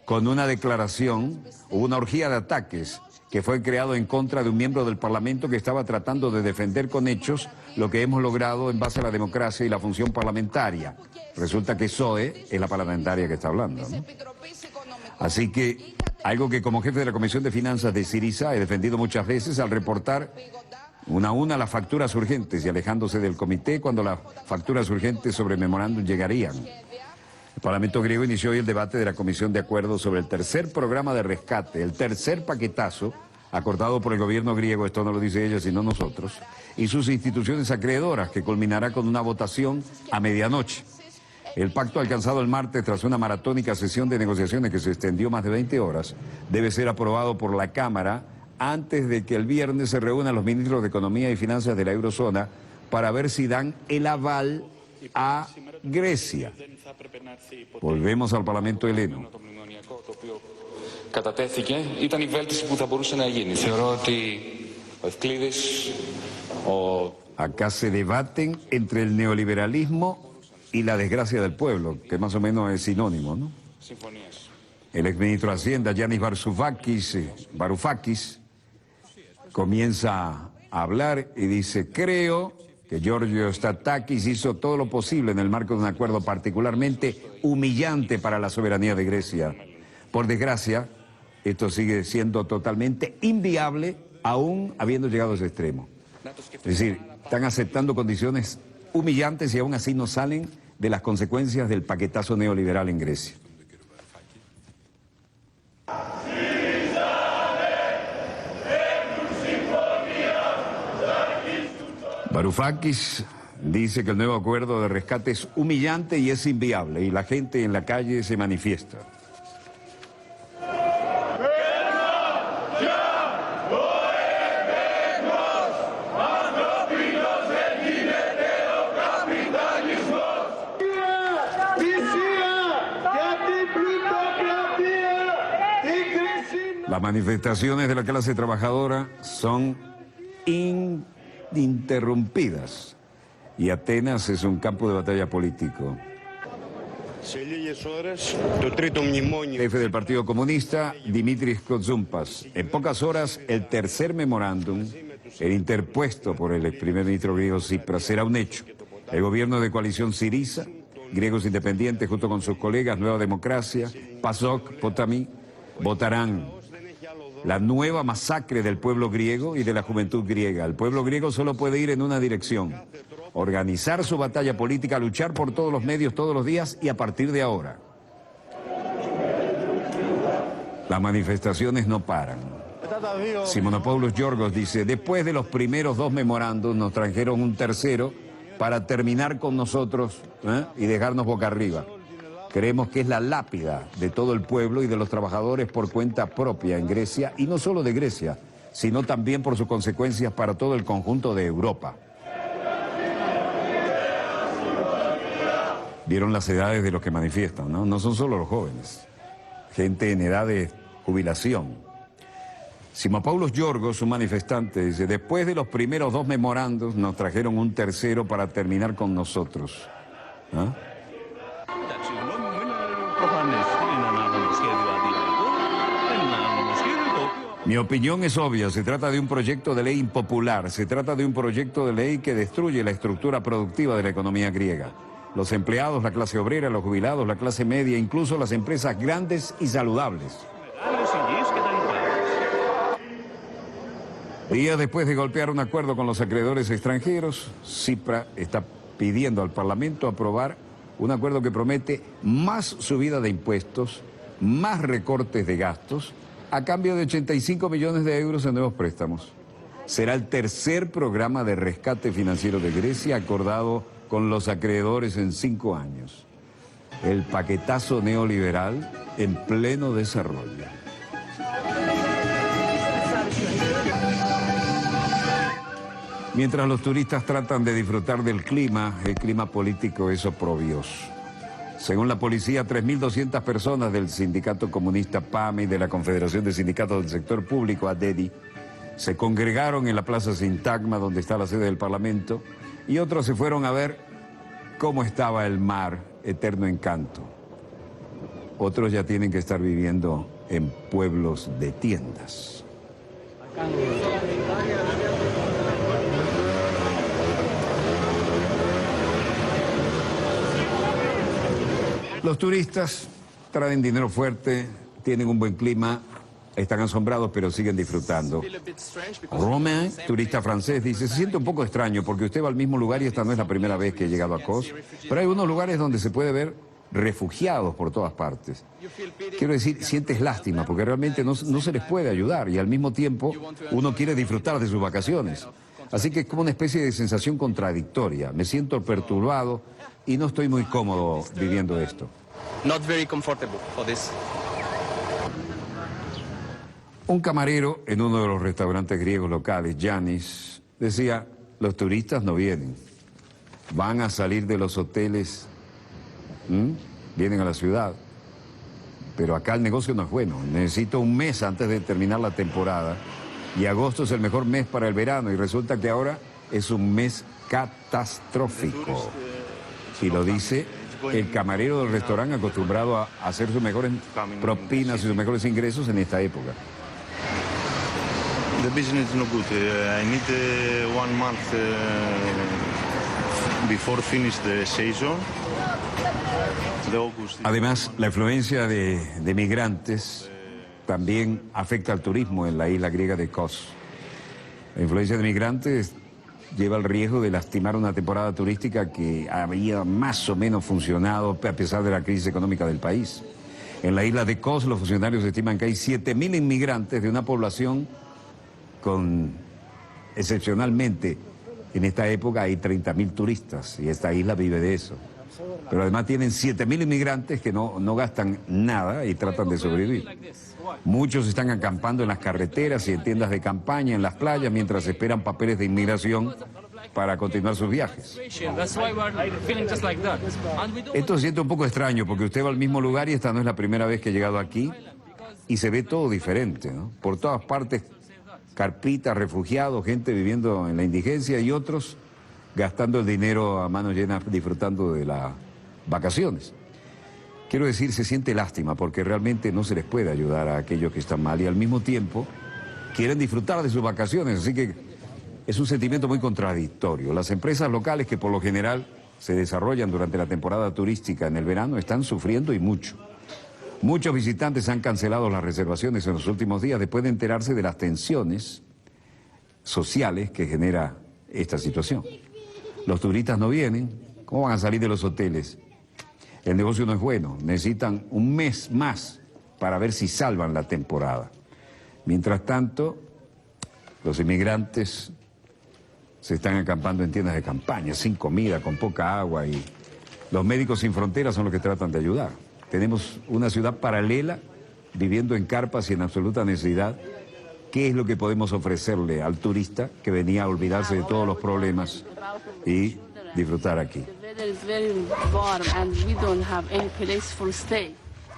con una declaración, hubo una orgía de ataques que fue creado en contra de un miembro del Parlamento que estaba tratando de defender con hechos lo que hemos logrado en base a la democracia y la función parlamentaria. Resulta que Zoe es la parlamentaria que está hablando, ¿no? Así que, algo que como jefe de la Comisión de Finanzas de Syriza he defendido muchas veces al reportar una a una las facturas urgentes y alejándose del comité cuando las facturas urgentes sobre memorándum llegarían. El Parlamento griego inició hoy el debate de la Comisión de Acuerdo sobre el tercer programa de rescate, el tercer paquetazo acordado por el gobierno griego, esto no lo dice ella sino nosotros, y sus instituciones acreedoras, que culminará con una votación a medianoche. El pacto alcanzado el martes tras una maratónica sesión de negociaciones que se extendió más de 20 horas debe ser aprobado por la Cámara antes de que el viernes se reúnan los ministros de Economía y Finanzas de la Eurozona para ver si dan el aval a Grecia. Volvemos al Parlamento heleno. Κατατέθηκε, ήταν η βέλτιση που θα μπορούσε να γίνει. Θεωρώ ότι ο Ευκλήδης, Acá se debaten entre el neoliberalismo y la desgracia del pueblo, que más o menos es sinónimo, ¿no? El exministro de Hacienda, Yanis Varoufakis, comienza a hablar y dice: creo que Giorgio Statakis hizo todo lo posible en el marco de un acuerdo particularmente humillante para la soberanía de Grecia. Por desgracia, esto sigue siendo totalmente inviable, aún habiendo llegado a ese extremo. Es decir, están aceptando condiciones humillantes y aún así no salen de las consecuencias del paquetazo neoliberal en Grecia. Varoufakis Dice que el nuevo acuerdo de rescate es humillante y es inviable, y la gente en la calle se manifiesta. Las manifestaciones de la clase trabajadora son ininterrumpidas y Atenas es un campo de batalla político. Jefe del Partido Comunista, Dimitris Kotsoupas. En pocas horas, el tercer memorándum, el interpuesto por el ex primer ministro griego Tsipras, será un hecho. El gobierno de coalición Syriza, griegos independientes junto con sus colegas Nueva Democracia, PASOK, Potami, votarán la nueva masacre del pueblo griego y de la juventud griega. El pueblo griego solo puede ir en una dirección: organizar su batalla política, luchar por todos los medios todos los días y a partir de ahora. Las manifestaciones no paran. Simonopoulos Yorgos dice: después de los primeros 2 memorándums nos trajeron un tercero para terminar con nosotros y dejarnos boca arriba. Creemos que es la lápida de todo el pueblo y de los trabajadores por cuenta propia en Grecia, y no solo de Grecia, sino también por sus consecuencias para todo el conjunto de Europa. Vieron las edades de los que manifiestan, ¿no? No son solo los jóvenes, gente en edad de jubilación. Simonopoulos Yorgos, un manifestante, dice: después de los primeros 2 memorandos nos trajeron un tercero para terminar con nosotros. ¿Ah? Mi opinión es obvia, se trata de un proyecto de ley impopular, se trata de un proyecto de ley que destruye la estructura productiva de la economía griega. Los empleados, la clase obrera, los jubilados, la clase media, incluso las empresas grandes y saludables. Días después de golpear un acuerdo con los acreedores extranjeros, Tsipras está pidiendo al Parlamento aprobar un acuerdo que promete más subida de impuestos, más recortes de gastos, a cambio de 85 millones de euros en nuevos préstamos. Será el tercer programa de rescate financiero de Grecia acordado con los acreedores en 5 años. El paquetazo neoliberal en pleno desarrollo. Mientras los turistas tratan de disfrutar del clima, el clima político es oprobioso. Según la policía, 3.200 personas del sindicato comunista PAME y de la Confederación de Sindicatos del Sector Público, ADEDI, se congregaron en la Plaza Sintagma, donde está la sede del Parlamento, y otros se fueron a ver cómo estaba el mar, eterno encanto. Otros ya tienen que estar viviendo en pueblos de tiendas. Los turistas traen dinero fuerte, tienen un buen clima, están asombrados pero siguen disfrutando. Romain, turista francés, dice: se siente un poco extraño porque usted va al mismo lugar y esta no es la primera vez que he llegado a Kos, pero hay unos lugares donde se puede ver refugiados por todas partes. Quiero decir, sientes lástima porque realmente no se les puede ayudar y al mismo tiempo uno quiere disfrutar de sus vacaciones. Así que es como una especie de sensación contradictoria. Me siento perturbado y no estoy muy cómodo viviendo esto. Not very comfortable for this. Un camarero en uno de los restaurantes griegos locales, Giannis, decía: los turistas no vienen, van a salir de los hoteles, vienen a la ciudad, pero acá el negocio no es bueno, necesito un mes antes de terminar la temporada y agosto es el mejor mes para el verano y resulta que ahora es un mes catastrófico. Y lo dice el camarero del restaurante acostumbrado a hacer sus mejores propinas y sus mejores ingresos en esta época. The business is no good. I need 1 month before finish the season. Además, la influencia de migrantes también afecta al turismo en la isla griega de Kos. La influencia de migrantes lleva el riesgo de lastimar una temporada turística que había más o menos funcionado a pesar de la crisis económica del país. En la isla de Kos, los funcionarios estiman que hay 7.000 inmigrantes de una población con excepcionalmente En esta época hay 30.000 turistas y esta isla vive de eso. Pero además tienen 7.000 inmigrantes que no gastan nada y tratan de sobrevivir. Muchos están acampando en las carreteras y en tiendas de campaña, en las playas, mientras esperan papeles de inmigración para continuar sus viajes. Esto se siente un poco extraño porque usted va al mismo lugar y esta no es la primera vez que he llegado aquí y se ve todo diferente, ¿no? Por todas partes, carpitas, refugiados, gente viviendo en la indigencia y otros gastando el dinero a manos llenas, disfrutando de las vacaciones. Quiero decir, se siente lástima porque realmente no se les puede ayudar a aquellos que están mal y al mismo tiempo quieren disfrutar de sus vacaciones, así que es un sentimiento muy contradictorio. Las empresas locales que por lo general se desarrollan durante la temporada turística en el verano están sufriendo y mucho. Muchos visitantes han cancelado las reservaciones en los últimos días después de enterarse de las tensiones sociales que genera esta situación. Los turistas no vienen, ¿cómo van a salir de los hoteles? El negocio no es bueno, necesitan un mes más para ver si salvan la temporada. Mientras tanto, los inmigrantes se están acampando en tiendas de campaña, sin comida, con poca agua, y los Médicos Sin Fronteras son los que tratan de ayudar. Tenemos una ciudad paralela, viviendo en carpas y en absoluta necesidad. ¿Qué es lo que podemos ofrecerle al turista que venía a olvidarse de todos los problemas y disfrutar aquí?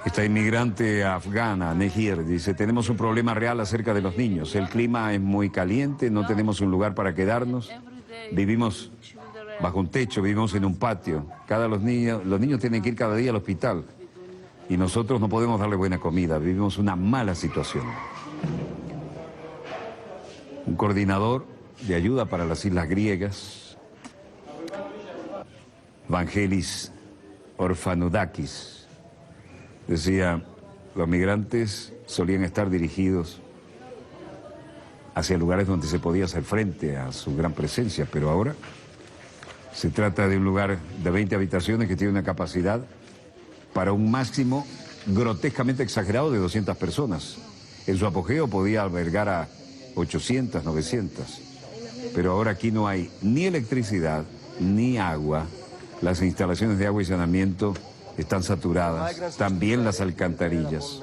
Esta inmigrante afgana, Nehir, dice, tenemos un problema real acerca de los niños. El clima es muy caliente, no tenemos un lugar para quedarnos. Vivimos bajo un techo, vivimos en un patio. Los niños tienen que ir cada día al hospital. Y nosotros no podemos darle buena comida, vivimos una mala situación. Un coordinador de ayuda para las islas griegas, Vangelis Orfanoudakis, decía, los migrantes solían estar dirigidos hacia lugares donde se podía hacer frente a su gran presencia, pero ahora se trata de un lugar de 20 habitaciones que tiene una capacidad para un máximo grotescamente exagerado de 200 personas. En su apogeo podía albergar a 800, 900. Pero ahora aquí no hay ni electricidad ni agua. Las instalaciones de agua y saneamiento están saturadas, también las alcantarillas.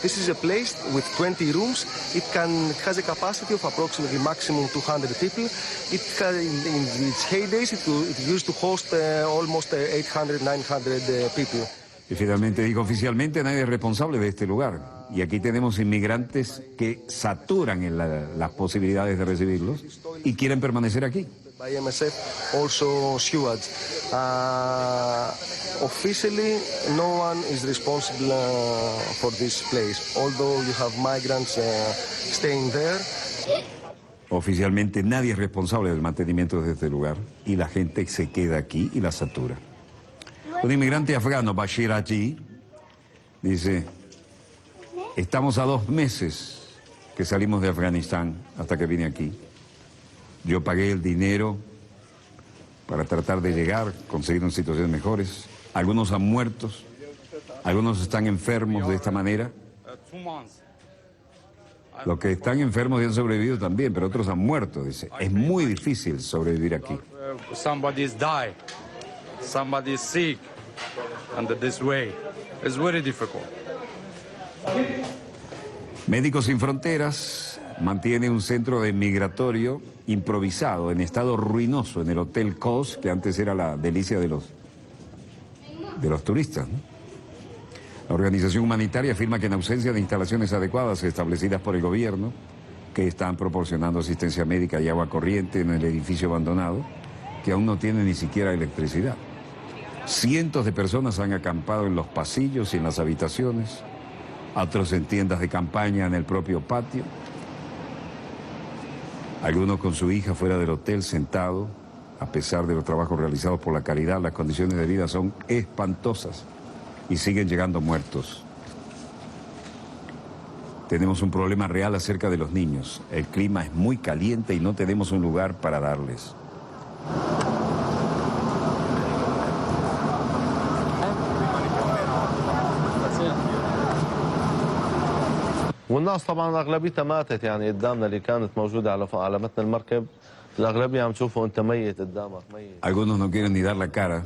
This is a place with 20 rooms. It has a capacity of approximately maximum 200 people. In its heydays, it used to host almost 800, 900 people. Y finalmente dijo, oficialmente nadie es responsable de este lugar. Y aquí tenemos inmigrantes que saturan en las posibilidades de recibirlos y quieren permanecer aquí. By MSF, also stewards. Officially, no one is responsible for this place, although you have migrants staying there. Oficialmente nadie es responsable del mantenimiento de este lugar y la gente se queda aquí y la satura. Un inmigrante afgano, Bashir Haji, dice, estamos a 2 meses que salimos de Afganistán hasta que vine aquí. Yo pagué el dinero para tratar de llegar, conseguir unas situaciones mejores. Algunos han muerto, algunos están enfermos de esta manera. Los que están enfermos y han sobrevivido también, pero otros han muerto, dice. Es muy difícil sobrevivir aquí. Somebody's died, somebody's sick, and this way is very difficult. Médicos Sin Fronteras mantiene un centro de migratorio improvisado, en estado ruinoso, en el Hotel Kos, que antes era la delicia de los turistas, ¿no? La organización humanitaria afirma que en ausencia de instalaciones adecuadas establecidas por el gobierno, que están proporcionando asistencia médica y agua corriente en el edificio abandonado, que aún no tiene ni siquiera electricidad. Cientos de personas han acampado en los pasillos y en las habitaciones, otros en tiendas de campaña en el propio patio, algunos con su hija fuera del hotel sentado. A pesar de los trabajos realizados por la caridad, las condiciones de vida son espantosas y siguen llegando muertos. Tenemos un problema real acerca de los niños. El clima es muy caliente y no tenemos un lugar para darles. والناس طبعا اغلبيتها ماتت يعني قدامنا اللي كانت موجوده على متن المركب Algunos no quieren ni dar la cara.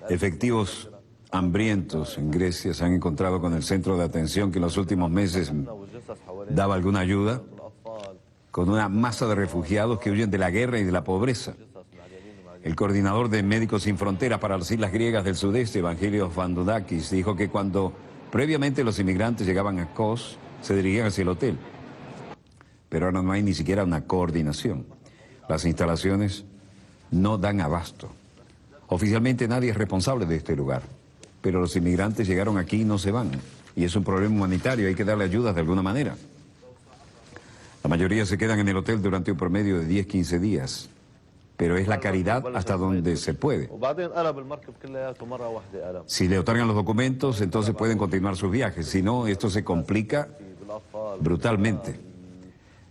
Efectivos hambrientos en Grecia se han encontrado con el centro de atención que en los últimos meses daba alguna ayuda, con una masa de refugiados que huyen de la guerra y de la pobreza. El coordinador de Médicos Sin Fronteras para las islas griegas del sudeste, Evangelios Vandodakis, dijo que cuando previamente los inmigrantes llegaban a Kos, se dirigían hacia el hotel. Pero ahora no hay ni siquiera una coordinación. Las instalaciones no dan abasto. Oficialmente nadie es responsable de este lugar, pero los inmigrantes llegaron aquí y no se van. Y es un problema humanitario, hay que darle ayudas de alguna manera. La mayoría se quedan en el hotel durante un promedio de 10-15 días, pero es la caridad hasta donde se puede. Si le otorgan los documentos, entonces pueden continuar sus viajes, si no, esto se complica brutalmente.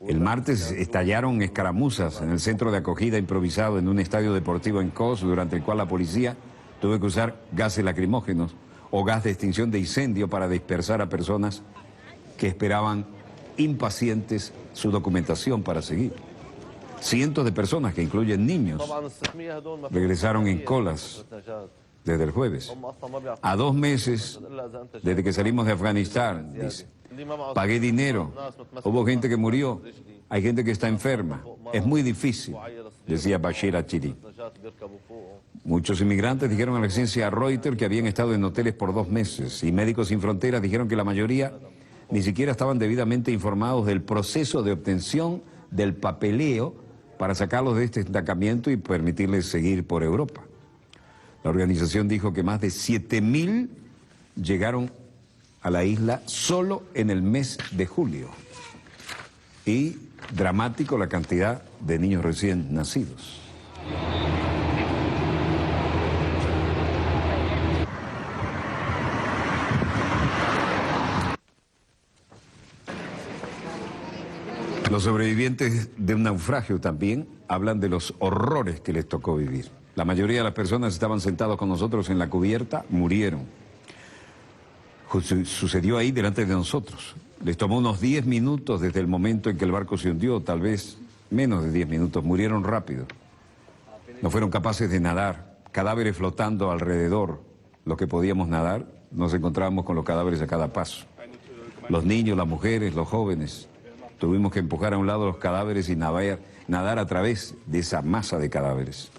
El martes estallaron escaramuzas en el centro de acogida improvisado en un estadio deportivo en Kos, durante el cual la policía tuvo que usar gases lacrimógenos o gas de extinción de incendio para dispersar a personas que esperaban impacientes su documentación para seguir. Cientos de personas, que incluyen niños, regresaron en colas desde el jueves. A 2 meses desde que salimos de Afganistán, dice. Pagué dinero, hubo gente que murió, hay gente que está enferma. Es muy difícil, decía Bashir Achiri. Muchos inmigrantes dijeron a la agencia Reuters que habían estado en hoteles por 2 meses, y Médicos Sin Fronteras dijeron que la mayoría ni siquiera estaban debidamente informados del proceso de obtención del papeleo para sacarlos de este destacamiento y permitirles seguir por Europa. La organización dijo que más de 7.000 llegaron a la isla solo en el mes de julio. Y dramático la cantidad de niños recién nacidos. Los sobrevivientes de un naufragio también hablan de los horrores que les tocó vivir. La mayoría de las personas estaban sentados con nosotros en la cubierta, murieron. Sucedió ahí delante de nosotros. Les tomó unos 10 minutos desde el momento en que el barco se hundió, tal vez menos de 10 minutos, murieron rápido. No fueron capaces de nadar, cadáveres flotando alrededor. Los que podíamos nadar, nos encontrábamos con los cadáveres a cada paso. Los niños, las mujeres, los jóvenes. Tuvimos que empujar a un lado los cadáveres y nadar a través de esa masa de cadáveres.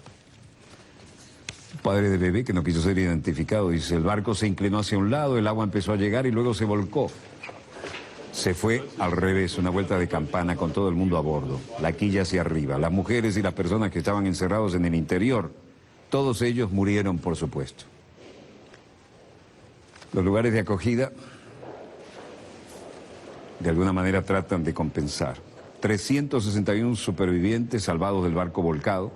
Un padre de bebé que no quiso ser identificado dice: el barco se inclinó hacia un lado, el agua empezó a llegar y luego se volcó. Se fue al revés, una vuelta de campana con todo el mundo a bordo, la quilla hacia arriba. Las mujeres y las personas que estaban encerrados en el interior, todos ellos murieron, por supuesto. Los lugares de acogida de alguna manera tratan de compensar. 361 supervivientes salvados del barco volcado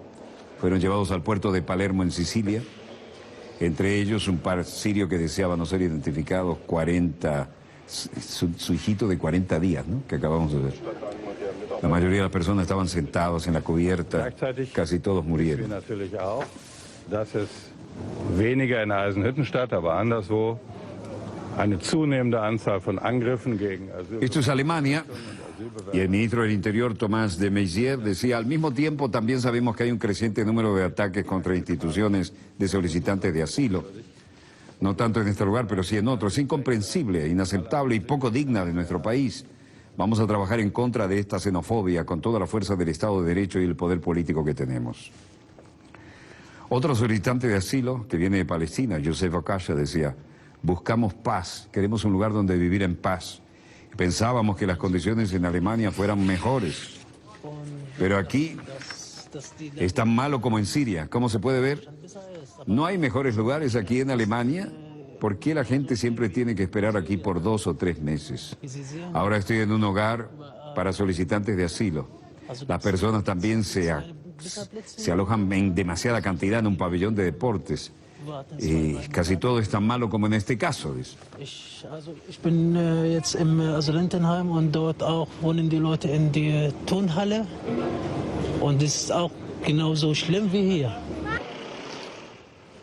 fueron llevados al puerto de Palermo en Sicilia, entre ellos un par sirio que deseaba no ser identificados, 40, su hijito de 40 días, ¿no?, que acabamos de ver. La mayoría de las personas estaban sentados en la cubierta, casi todos murieron. Weniger in Eisenhüttenstadt, aber anderswo eine zunehmende Anzahl von Angriffen gegen Asyl. Esto es Alemania, y el ministro del Interior, Tomás de Maizière, decía: al mismo tiempo también sabemos que hay un creciente número de ataques contra instituciones de solicitantes de asilo. No tanto en este lugar, pero sí en otros. Es incomprensible, inaceptable y poco digna de nuestro país. Vamos a trabajar en contra de esta xenofobia con toda la fuerza del Estado de Derecho y el poder político que tenemos. Otro solicitante de asilo, que viene de Palestina, Joseph Okasha, decía: buscamos paz, queremos un lugar donde vivir en paz. Pensábamos que las condiciones en Alemania fueran mejores, pero aquí es tan malo como en Siria. ¿Cómo se puede ver? ¿No hay mejores lugares aquí en Alemania? ¿Por qué la gente siempre tiene que esperar aquí por 2 o 3 meses? Ahora estoy en un hogar para solicitantes de asilo. Las personas también se alojan en demasiada cantidad en un pabellón de deportes. Y casi todo es tan malo como en este caso, dice. Ich bin jetzt im Asylentenheim und dort auch wohnen die Leute in der Turnhalle und es ist auch genauso schlimm wie hier.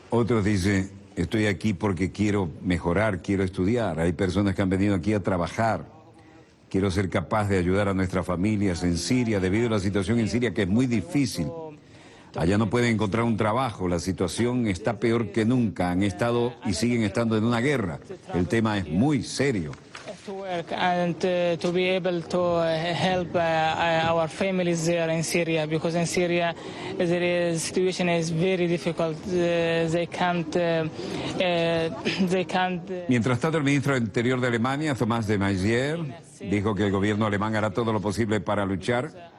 Otros dicen: estoy aquí porque quiero mejorar, quiero estudiar. Hay personas que han venido aquí a trabajar, Quiero ser capaz de ayudar a nuestras familias en Siria, debido a la situación en Siria que es muy difícil. Allá no pueden encontrar un trabajo, la situación está peor que nunca. Han estado y siguen estando en una guerra. El tema es muy serio. To work and to be able to help our families there in Syria, because in Syria the situation is very difficult. They can't. Mientras tanto, el ministro del Interior de Alemania, Thomas de Maizière, dijo que el gobierno alemán hará todo lo posible para luchar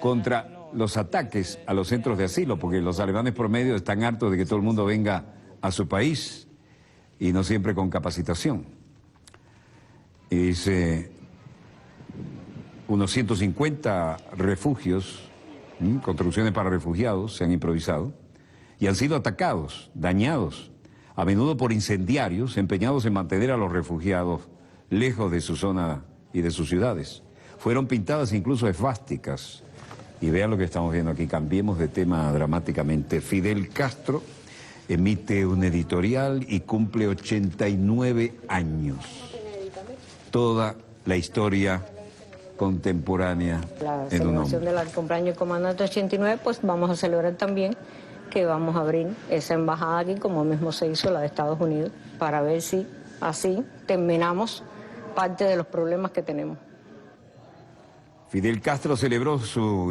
contra los ataques a los centros de asilo, porque los alemanes promedio están hartos de que todo el mundo venga a su país y no siempre con capacitación. Y dice, unos 150 refugios, construcciones para refugiados se han improvisado y han sido atacados, dañados, a menudo por incendiarios empeñados en mantener a los refugiados lejos de su zona y de sus ciudades. Fueron pintadas incluso esvásticas. Y vean lo que estamos viendo aquí, cambiemos de tema dramáticamente. Fidel Castro emite un editorial y cumple 89 años. Toda la historia contemporánea La en un celebración hombre. del cumpleaños del comandante 89, pues vamos a celebrar también que vamos a abrir esa embajada aquí, como mismo se hizo la de Estados Unidos, para ver si así terminamos parte de los problemas que tenemos. Fidel Castro celebró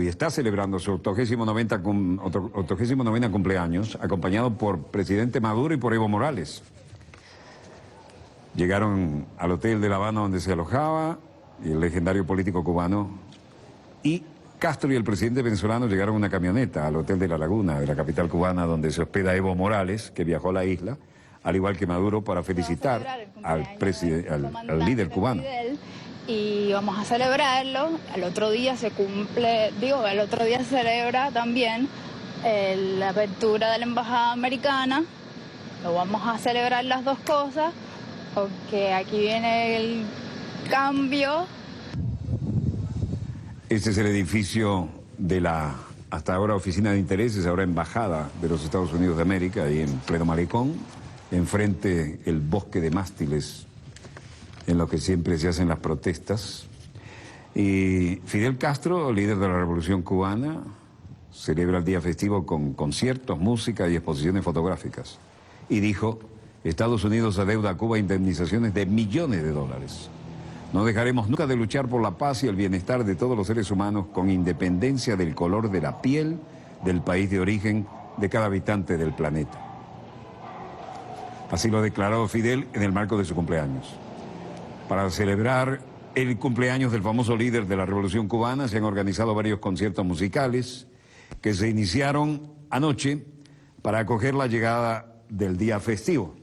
y está celebrando su 89 cumpleaños, acompañado por presidente Maduro y por Evo Morales. Llegaron al hotel de La Habana donde se alojaba el legendario político cubano, y Castro y el presidente venezolano llegaron en una camioneta al hotel de La Laguna, de la capital cubana, donde se hospeda Evo Morales, que viajó a la isla, al igual que Maduro, para felicitar al líder cubano. Y vamos a celebrarlo. El otro día se celebra también la apertura de la embajada americana. Lo vamos a celebrar las dos cosas, porque aquí viene el cambio. Este es el edificio de la, hasta ahora, Oficina de Intereses, ahora Embajada de los Estados Unidos de América, ahí en pleno malecón, enfrente el bosque de mástiles, en lo que siempre se hacen las protestas. Y Fidel Castro, líder de la Revolución Cubana, celebra el día festivo con conciertos, música y exposiciones fotográficas. Y dijo: Estados Unidos adeuda a Cuba indemnizaciones de millones de dólares. No dejaremos nunca de luchar por la paz y el bienestar de todos los seres humanos, con independencia del color de la piel, del país de origen de cada habitante del planeta. Así lo ha declarado Fidel en el marco de su cumpleaños. Para celebrar el cumpleaños del famoso líder de la Revolución Cubana, se han organizado varios conciertos musicales que se iniciaron anoche para acoger la llegada del día festivo.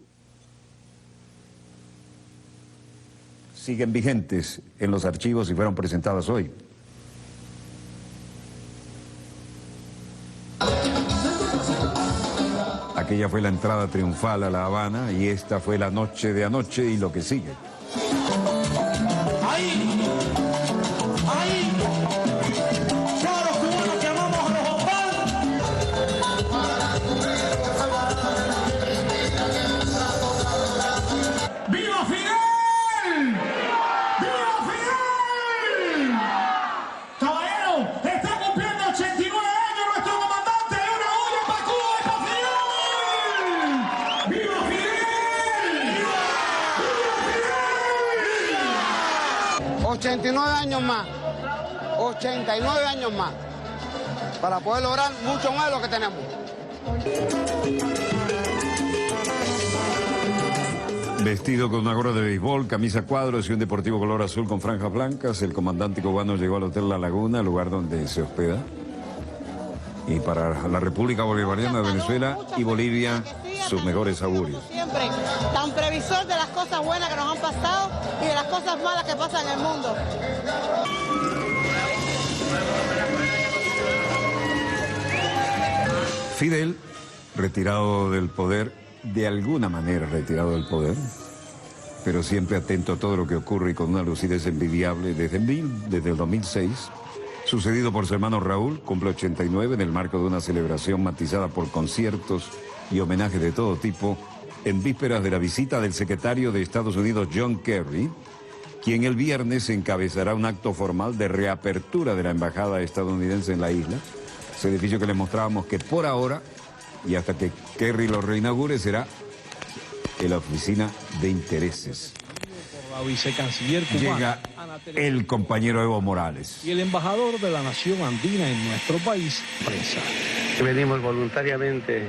Siguen vigentes en los archivos y fueron presentadas hoy. Aquella fue la entrada triunfal a La Habana y esta fue la noche de anoche y lo que sigue. ¡Ahí! ¡Ahí! ¡Ya los cubanos que amamos a los Opal! ¡Viva Fidel! ¡Viva Fidel! Caballero, está cumpliendo 89 años nuestro comandante. ¡Una olla para Cuba y para Fidel! ¡Viva Fidel! ¡Viva! 89 años más, 89 años más, para poder lograr mucho más de lo que tenemos. Vestido con una gorra de béisbol, camisa cuadros y un deportivo color azul con franjas blancas, el comandante cubano llegó al Hotel La Laguna, lugar donde se hospeda. Y para la República Bolivariana de Venezuela y Bolivia, sus mejores augurios. Siempre tan previsor de las cosas buenas que nos han pasado y de las cosas malas que pasan en el mundo. Fidel, retirado del poder, de alguna manera retirado del poder, pero siempre atento a todo lo que ocurre y con una lucidez envidiable desde el 2006, sucedido por su hermano Raúl, cumple 89 en el marco de una celebración matizada por conciertos y homenajes de todo tipo, en vísperas de la visita del secretario de Estados Unidos John Kerry quien el viernes encabezará un acto formal de reapertura de la embajada estadounidense en la isla. Ese edificio que les mostrábamos que por ahora, y hasta que Kerry lo reinaugure, será en la oficina de intereses. La vicecanciller cubana, Llega el compañero Evo Morales. y el embajador de la nación andina en nuestro país, prensa. Venimos voluntariamente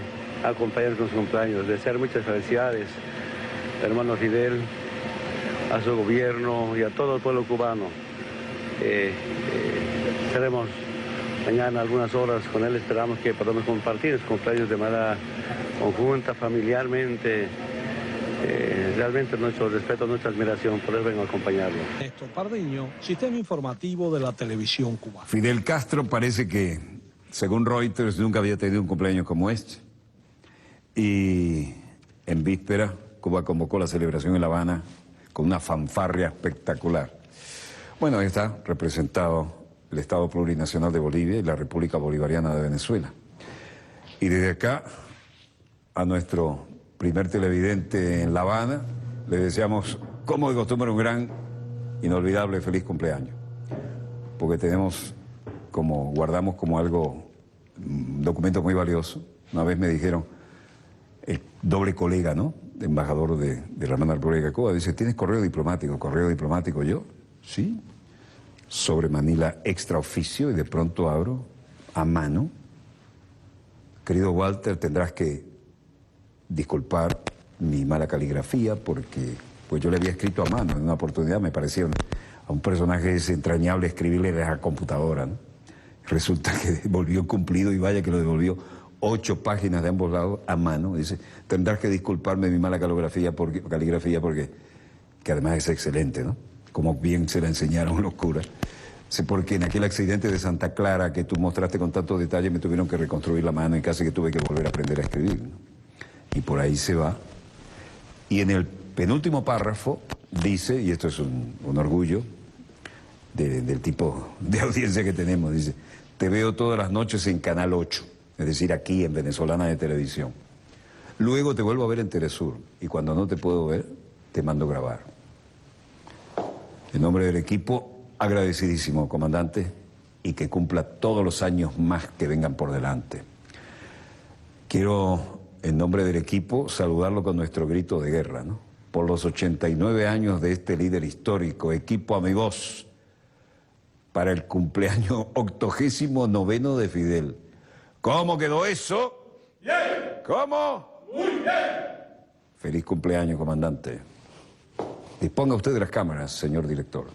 a acompañar con su cumpleaños, desear muchas felicidades, hermano Fidel, a su gobierno y a todo el pueblo cubano. Estaremos mañana algunas horas con él, esperamos que podamos compartir los cumpleaños de manera conjunta, familiarmente. Realmente nuestro respeto, nuestra admiración, por eso vengo a acompañarlo. Néstor Pardiño, Sistema Informativo de la Televisión Cubana. Fidel Castro parece que, según Reuters, nunca había tenido un cumpleaños como este. Y en víspera, Cuba convocó la celebración en La Habana con una fanfarria espectacular. Bueno, ahí está representado el Estado Plurinacional de Bolivia y la República Bolivariana de Venezuela. Y desde acá, a nuestro primer televidente en La Habana, le deseamos, como de costumbre, un gran, inolvidable, feliz cumpleaños. Porque tenemos, guardamos como algo, un documento muy valioso. Una vez me dijeron, el doble colega, ¿no?, embajador de la hermana República de Cuba, dice, ¿tienes correo diplomático? Yo, sí, sobre Manila extraoficio, y de pronto abro a mano. Querido Walter, tendrás que disculpar mi mala caligrafía, porque pues yo le había escrito a mano en una oportunidad, me parecía a un personaje entrañable escribirle desde la computadora, ¿no? Resulta que devolvió cumplido, y vaya que lo devolvió, 8 páginas de ambos lados a mano. Dice, tendrás que disculparme mi mala caligrafía porque que además es excelente, ¿no? Como bien se la enseñaron los curas. Porque en aquel accidente de Santa Clara que tú mostraste con tanto detalle, me tuvieron que reconstruir la mano y casi que tuve que volver a aprender a escribir, ¿no? Y por ahí se va. Y en el penúltimo párrafo dice, y esto es un orgullo del tipo de audiencia que tenemos, dice, te veo todas las noches en Canal 8, es decir, aquí en Venezolana de Televisión. Luego te vuelvo a ver en Telesur, y cuando no te puedo ver, te mando grabar. En nombre del equipo, agradecidísimo, comandante, y que cumpla todos los años más que vengan por delante. Quiero, en nombre del equipo, saludarlo con nuestro grito de guerra, ¿no? Por los 89 años de este líder histórico, equipo amigos, para el cumpleaños 89º de Fidel. ¿Cómo quedó eso? Bien. ¿Cómo? Muy bien. Feliz cumpleaños, comandante. Disponga usted de las cámaras, señor director.